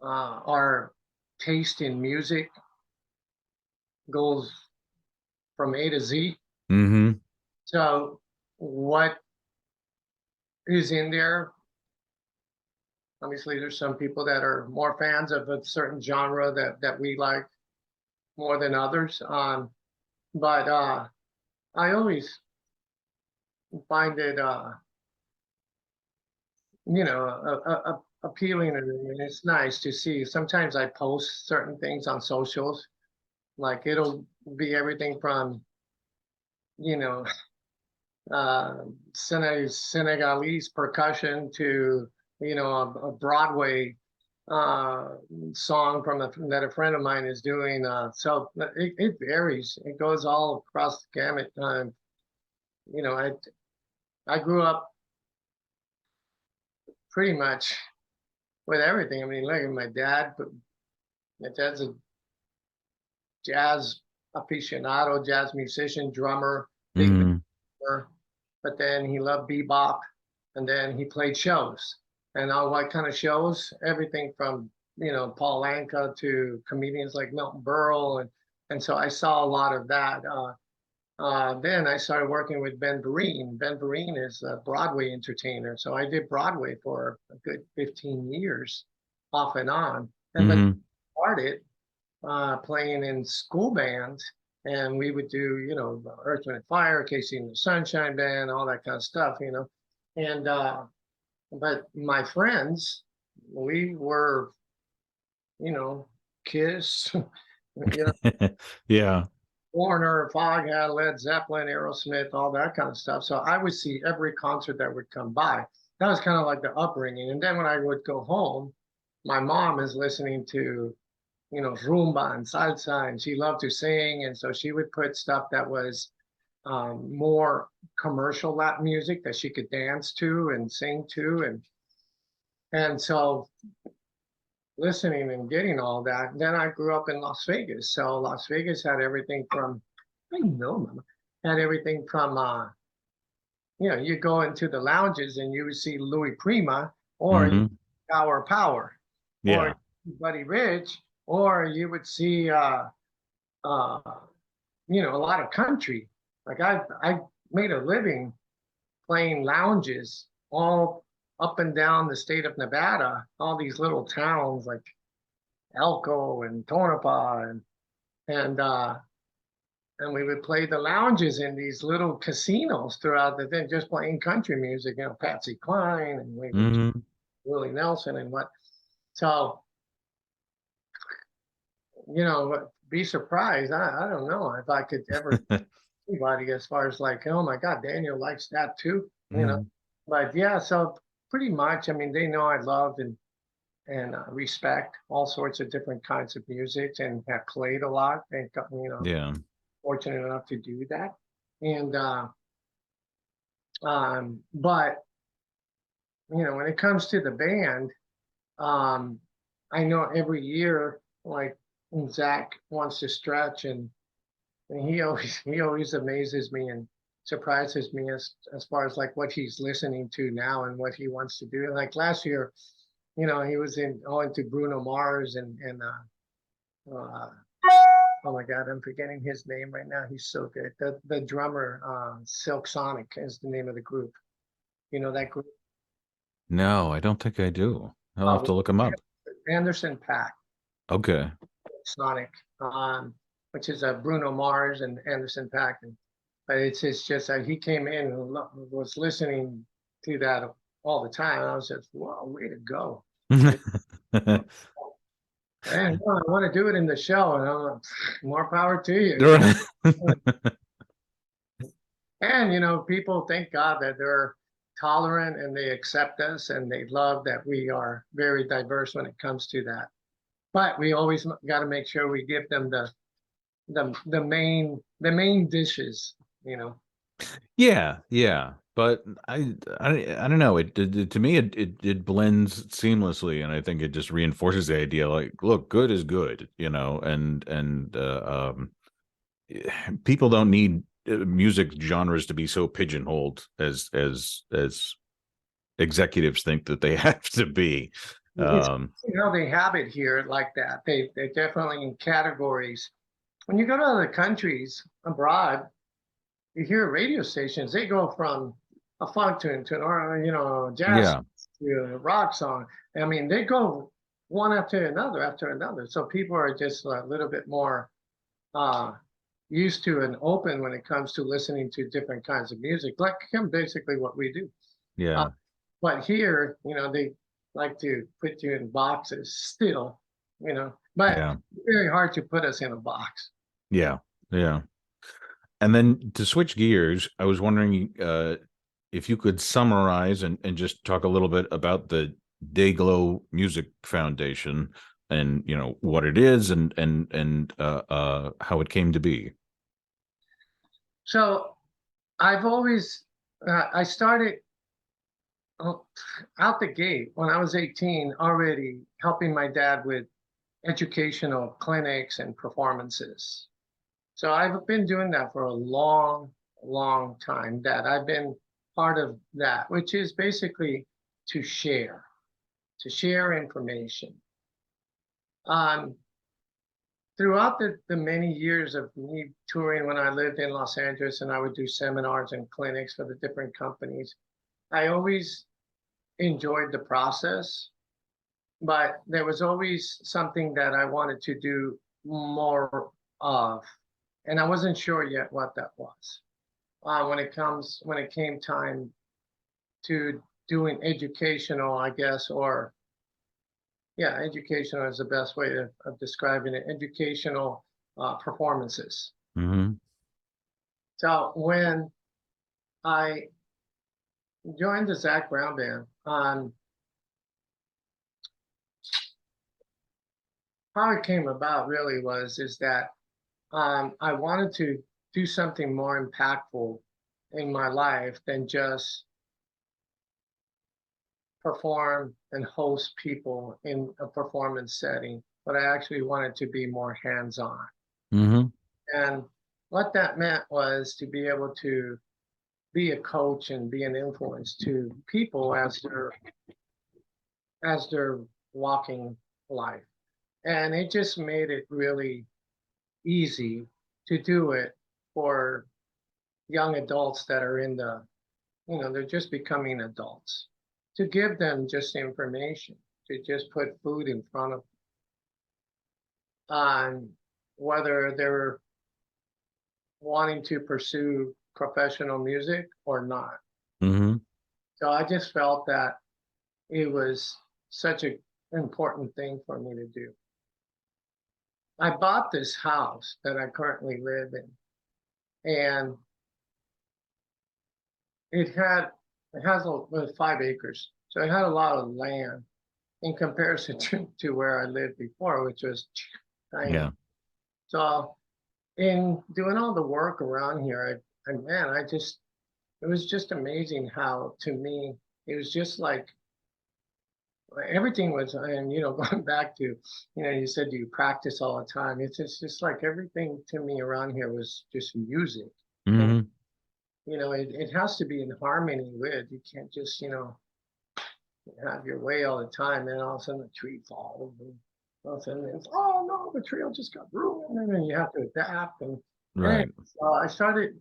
our taste in music goes from A to Z. Mm-hmm. So what is in there? Obviously, there's some people that are more fans of a certain genre that we like more than others. But I always find it, appealing, and it's nice to see. Sometimes I post certain things on socials, like it'll be everything from, you know, Senegalese percussion to, a Broadway uh, song that a friend of mine is doing. So it varies. It goes all across the gamut. You know, I grew up pretty much with everything. I mean, look at my dad. But my dad's a jazz aficionado, jazz musician, drummer, big band Mm-hmm. drummer. But then he loved bebop, and then he played shows. And all what kind of shows? Everything from Paul Anka to comedians like Milton Berle, and so I saw a lot of that. Then I started working with Ben Vereen. Ben Vereen is a Broadway entertainer, so I did Broadway for a good 15 years, off and on. And but Mm-hmm. started playing in school bands, and we would do, Earth, Wind, and Fire, Casey and the Sunshine Band, all that kind of stuff. And but my friends, we were, Kiss, Yeah. Warner, Foghat, Led Zeppelin, Aerosmith, all that kind of stuff. So I would see every concert that would come by. That was kind of like the upbringing. And then when I would go home, my mom is listening to, rumba and salsa, and she loved to sing. And so she would put stuff that was more commercial Latin music that she could dance to and sing to. And so listening and getting all that. Then I grew up in Las Vegas. So Las Vegas had everything from, I know, Mama, had everything from, you go into the lounges and you would see Louis Prima, or you Mm-hmm. Power, or Yeah. Buddy Rich, or you would see uh, a lot of country. Like I made a living playing lounges all up and down the state of Nevada, all these little towns like Elko and Tonopah and and we would play the lounges in these little casinos throughout the thing, just playing country music, Patsy Cline and Hmm. Willie Nelson and what. So, be surprised. I don't know if I could ever anybody as far as like, oh my God, Daniel likes that too. Hmm. But yeah, so pretty much, I mean, they know I love and respect all sorts of different kinds of music and have played a lot and Yeah. fortunate enough to do that. And but when it comes to the band, um, I know every year, like Zach wants to stretch and he always amazes me and surprises me as far as like what he's listening to now and what he wants to do. Like last year, he was going to Bruno Mars and oh my God, I'm forgetting his name right now. He's so good. The drummer, Silk Sonic is the name of the group. You know that group? No, I don't think I do. I'll have Uh, to look them up. Anderson .Paak, Okay. Sonic, which is Bruno Mars and Anderson .Paak. But it's just that he came in and was listening to that all the time. And I was just, whoa, way to go. And I want to do it in the show. And I'm like, more power to you. And, people thank God that they're tolerant and they accept us and they love that we are very diverse when it comes to that. But we always got to make sure we give them the main dishes, you know. Yeah, yeah, but I don't know. To me it blends seamlessly, and I think it just reinforces the idea. Like, look, good is good, and people don't need music genres to be so pigeonholed as executives think that they have to be. It's Um, how they have it here like that. They're definitely in categories. When you go to other countries abroad, you hear radio stations, they go from a funk tune to an or jazz yeah, to a rock song. I mean, they go one after another. So people are just a little bit more uh, used to and open when it comes to listening to different kinds of music, like basically what we do. Uh, yeah, but here, they like to put you in boxes still, but yeah, it's very hard to put us in a box. yeah, yeah. And then to switch gears, I was wondering if you could summarize and just talk a little bit about the Dayglow Music Foundation and what it is and how it came to be. So I've always, I started oh, out the gate when I was 18, already helping my dad with educational clinics and performances. So I've been doing that for a long, long time. That I've been part of that, which is basically to to share information. Um, Throughout the many years of me touring when I lived in Los Angeles and I would do seminars and clinics for the different companies, I always enjoyed the process, but there was always something that I wanted to do more of, and I wasn't sure yet what that was. When it came time to doing educational, I guess, or yeah, educational is the best way of describing it. Educational performances. Hmm. So when I joined the Zac Brown Band, how it came about really is that I wanted to do something more impactful in my life than just perform and host people in a performance setting, but I actually wanted to be more hands-on. Hmm. And what that meant was to be able to be a coach and be an influence to people as they're as they're walking life. And it just made it really easy to do it for young adults that are in the, they're just becoming adults, to give them just information, to just put food in front of them, on whether they're wanting to pursue professional music or not. Hmm. So I just felt that it was such an important thing for me to do. I bought this house that I currently live in, and it had it has 5 acres, so it had a lot of land in comparison to where I lived before, which was tiny. Yeah. So in doing all the work around here, I just it was just amazing how, to me, it was just like everything was. And going back to, you said you practice all the time. It's just like everything to me around here was just music. And Hmm. it has to be in harmony with. You can't just have your way all the time, and all of a sudden the tree falls, and all of a sudden it's, oh no, the trail just got ruined, and then you have to adapt. And anyway, Right. so I started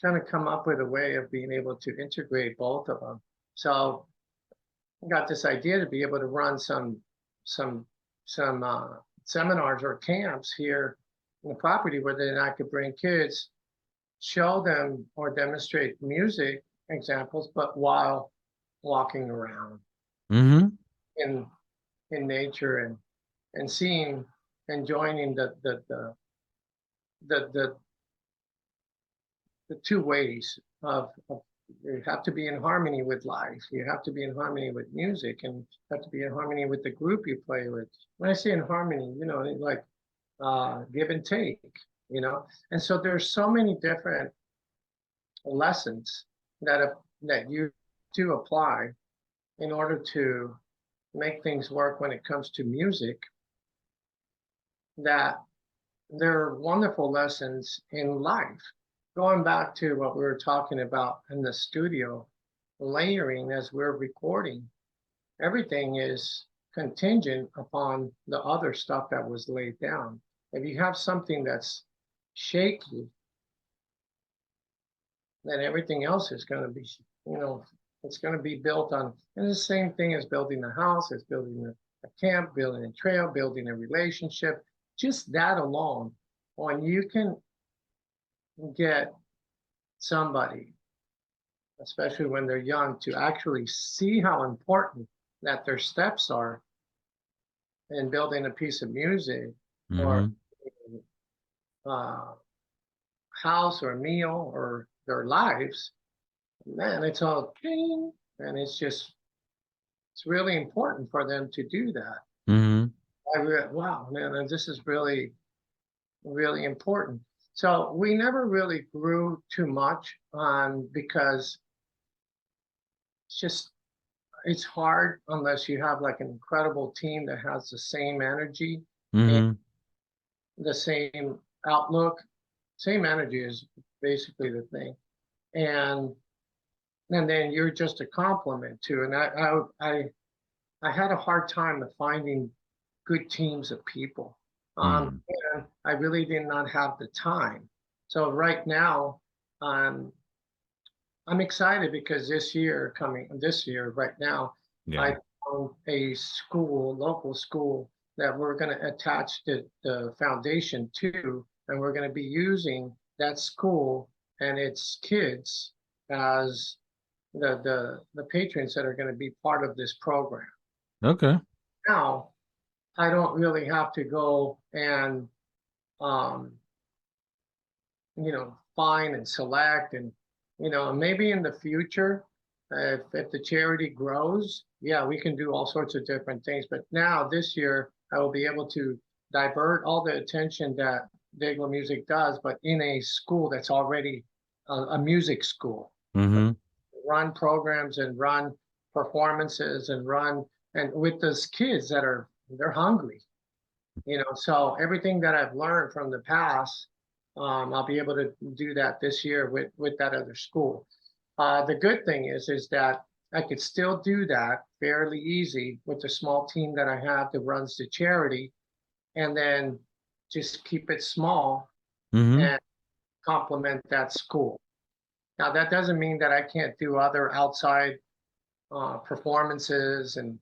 trying to come up with a way of being able to integrate both of them. So I got this idea to be able to run some seminars or camps here in the property, where then I could bring kids, show them or demonstrate music examples, but while walking around Hmm. in nature, and seeing and joining the the two ways of you have to be in harmony with life. You have to be in harmony with music, and you have to be in harmony with the group you play with. When I say in harmony, like give and take, And so there's so many different lessons that you do apply in order to make things work when it comes to music, that they're wonderful lessons in life. Going back to what we were talking about in the studio, layering as we're recording, everything is contingent upon the other stuff that was laid down. If you have something that's shaky, then everything else is going to be, it's going to be built on. And the same thing as building a house, as building a camp, building a trail, building a relationship. Just that alone, when you can get somebody, especially when they're young, to actually see how important that their steps are in building a piece of music, or Hmm. a house or a meal or their lives, man, it's all ding, and it's really important for them to do that. Hmm. Wow, man, this is really, really important. So we never really grew too much on, because it's just it's hard unless you have like an incredible team that has the same energy and Hmm. the same outlook. Same energy is basically the thing, and then you're just a complement to. And I had a hard time of finding good teams of people. Hmm. And I really did not have the time. So right now, um, I'm excited because this year, right now, Yeah. I found a school, local school, that we're going to attach the foundation to, and we're going to be using that school and its kids as the patrons that are going to be part of this program. Okay. Now, I don't really have to go and um, find and select, and maybe in the future, if the charity grows, yeah, we can do all sorts of different things. But now this year, I will be able to divert all the attention that Dayglow Music does, but in a school that's already a music school. Hmm. Run programs and run performances and run, and with those kids they're hungry. So everything that I've learned from the past, I'll be able to do that this year with that other school. The good thing is that I could still do that fairly easy with the small team that I have that runs the charity, and then just keep it small Mm-hmm. and complement that school. Now, that doesn't mean that I can't do other outside performances and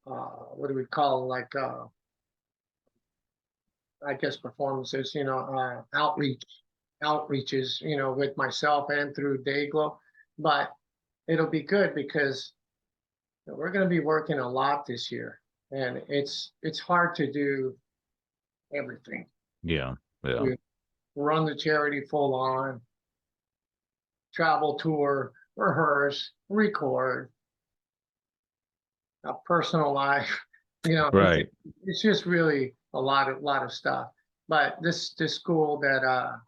what do we call, like, I guess performances, outreaches, with myself and through Dayglow. But it'll be good because we're going to be working a lot this year, and it's hard to do everything. Yeah. Yeah. We run the charity full on, travel, tour, rehearse, record, a personal life. Right. It's just really a lot of stuff. But this school that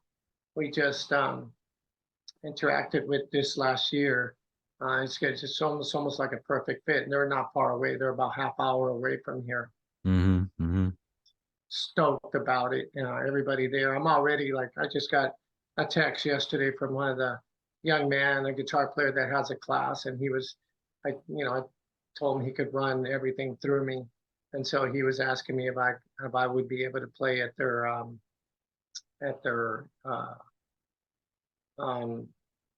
we just interacted with this last year, it's almost like a perfect fit. And they're not far away. They're about half hour away from here. Mm-hmm. Mm-hmm. Stoked about it. Everybody there. I'm already, like, I just got a text yesterday from one of the young man, a guitar player that has a class, and I told him he could run everything through me, and so he was asking me if I would be able to play at their um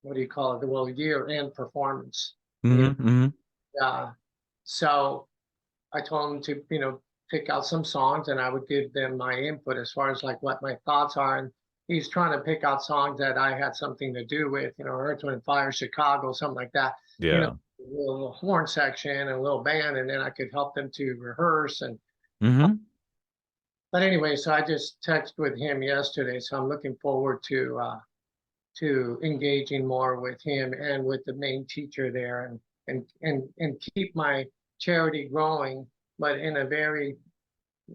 what do you call it? Well, year end performance. You know, Mm-hmm. Mm-hmm. so I told him to, pick out some songs, and I would give them my input as far as like what my thoughts are. And he's trying to pick out songs that I had something to do with, Earth, Wind and Fire, Chicago, something like that. Yeah. A little horn section and a little band, and then I could help them to rehearse. And Mm-hmm. but anyway, so I just texted with him yesterday, so I'm looking forward to engaging more with him and with the main teacher there, and keep my charity growing, but in a very,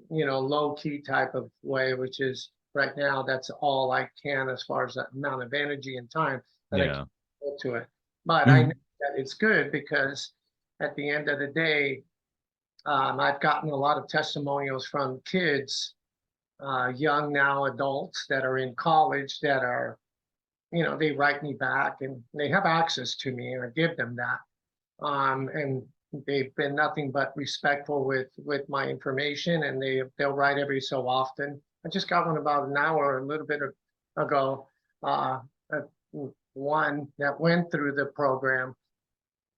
low key type of way, which is right now, that's all I can as far as the amount of energy and time that I can Yeah. put to it. But I know Mm-hmm. that it's good because at the end of the day, I've gotten a lot of testimonials from kids, young now adults that are in college that are, they write me back and they have access to me, and I give them that. And they've been nothing but respectful with my information, and they'll write every so often. I just got one about an hour, a little bit ago. Uh, uh, One that went through the program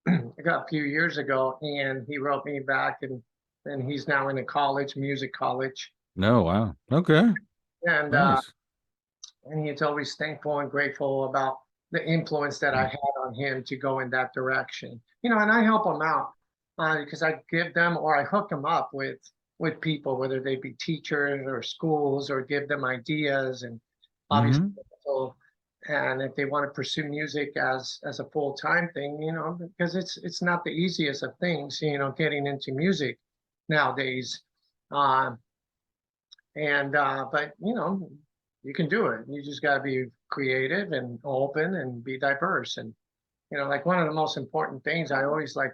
I got a few years ago, and he wrote me back, and he's now in a college, music college, No, wow. Okay. and uh, Nice. and he's always thankful and grateful about the influence that I Mm. had on him to go in that direction. And I help him out because I give them, or I hook them up with people, whether they be teachers or schools, or give them ideas, and obviously, Mm-hmm. so, and if they want to pursue music as a full-time thing, because it's not the easiest of things, getting into music nowadays. Uh, and but you can do it. You just got to be creative and open and be diverse. And like, one of the most important things I always like,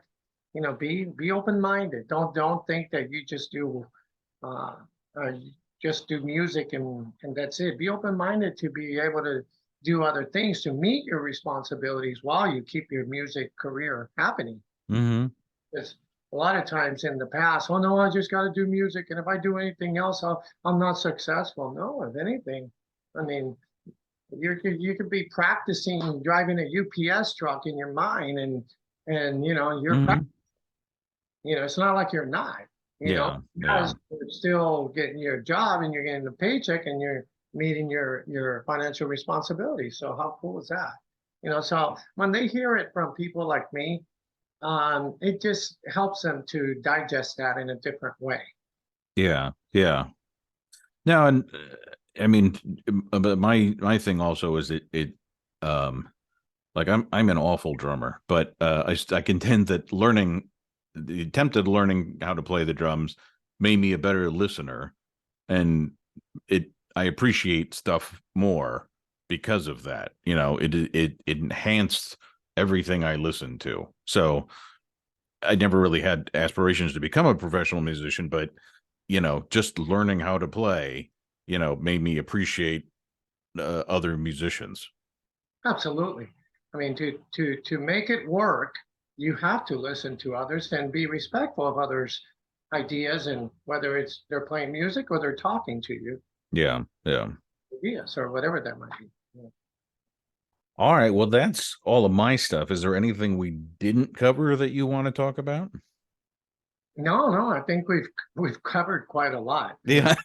be open minded. Don't think that you uh, just do music and that's it. Be open minded to be able to do other things to meet your responsibilities while you keep your music career happening. Mm-hmm. Because a lot of times in the past, oh no, I just got to do music, and if I do anything else, I'm not successful. No, if anything, I mean, you could be practicing driving a UPS truck in your mind, and Mm-hmm. it's not like you're not, Yeah. Yeah. because you're still getting your job and you're getting the paycheck and you're meeting your financial responsibilities. So how cool is that? So when they hear it from people like me, it just helps them to digest that in a different way. Yeah. Yeah. Now, and I mean, but my thing also is it um like I'm an awful drummer, but I contend that the attempt at learning how to play the drums made me a better listener, and it I appreciate stuff more because of that. It enhanced everything I listened to. So I never really had aspirations to become a professional musician, but just learning how to play, made me appreciate other musicians. Absolutely. I mean, to make it work, you have to listen to others and be respectful of others' ideas, and whether it's they're playing music or they're talking to you, Yeah, yeah. ideas or whatever that might be. Yeah. All right. Well, that's all of my stuff. Is there anything we didn't cover that you want to talk about? No, no, I think we've covered quite a lot. Yeah.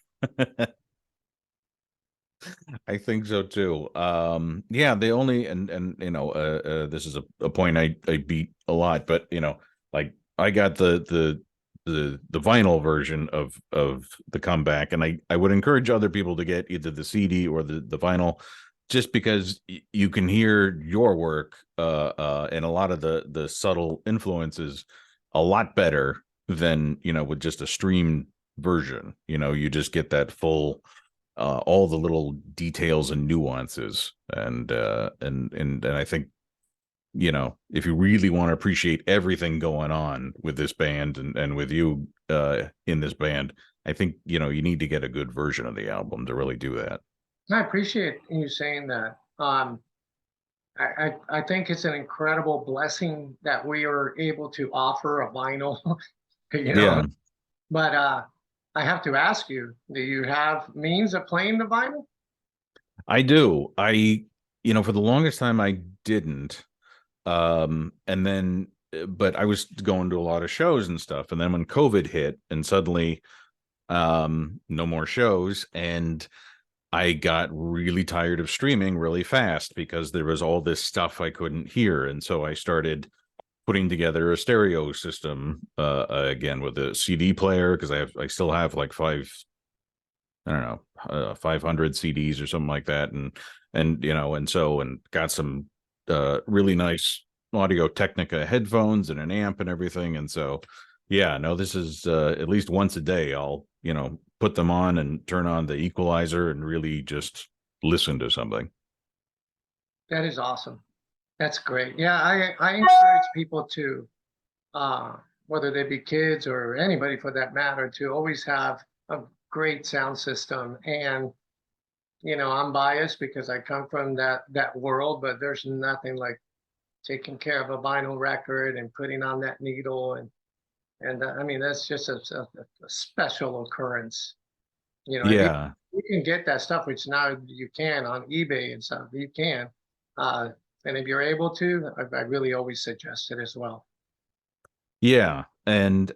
I think so too. Yeah, the only and this is a point I beat a lot, but like I got the vinyl version of the comeback, and I would encourage other people to get either the CD or the vinyl, just because you can hear your work and a lot of the subtle influences a lot better than with just a streamed version. You just get that full all the little details and nuances, and I think if you really want to appreciate everything going on with this band and with you in this band, I think you need to get a good version of the album to really do that. I appreciate you saying that. I think it's an incredible blessing that we are able to offer a vinyl, you know. Yeah, But I have to ask you, do you have means of playing the vinyl? I do. For the longest time I didn't. And then but I was going to a lot of shows and stuff, and then when COVID hit and suddenly no more shows, and I got really tired of streaming really fast because there was all this stuff I couldn't hear, and so I started putting together a stereo system again with a CD player, because I still have like I don't know 500 CDs or something like that, and got some really nice Audio Technica headphones and an amp and everything. And so, yeah, no, this is at least once a day I'll put them on and turn on the equalizer and really just listen to something. That is awesome. That's great. Yeah, I encourage people to, uh, whether they be kids or anybody for that matter, to always have a great sound system. And I'm biased because I come from that world, but there's nothing like taking care of a vinyl record and putting on that needle, and I mean that's just a special occurrence. If Yeah. you can get that stuff, which now you can on eBay and stuff, you can. Uh, and if you're able to, I really always suggest it as well. Yeah. And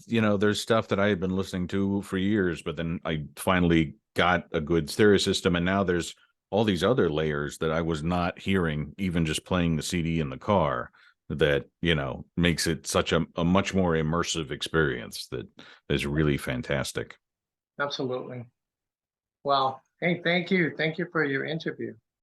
there's stuff that I had been listening to for years, but then I finally got a good stereo system, and now there's all these other layers that I was not hearing, even just playing the CD in the car, that makes it such a much more immersive experience that is really fantastic. Absolutely. Well, hey, thank you for your interview.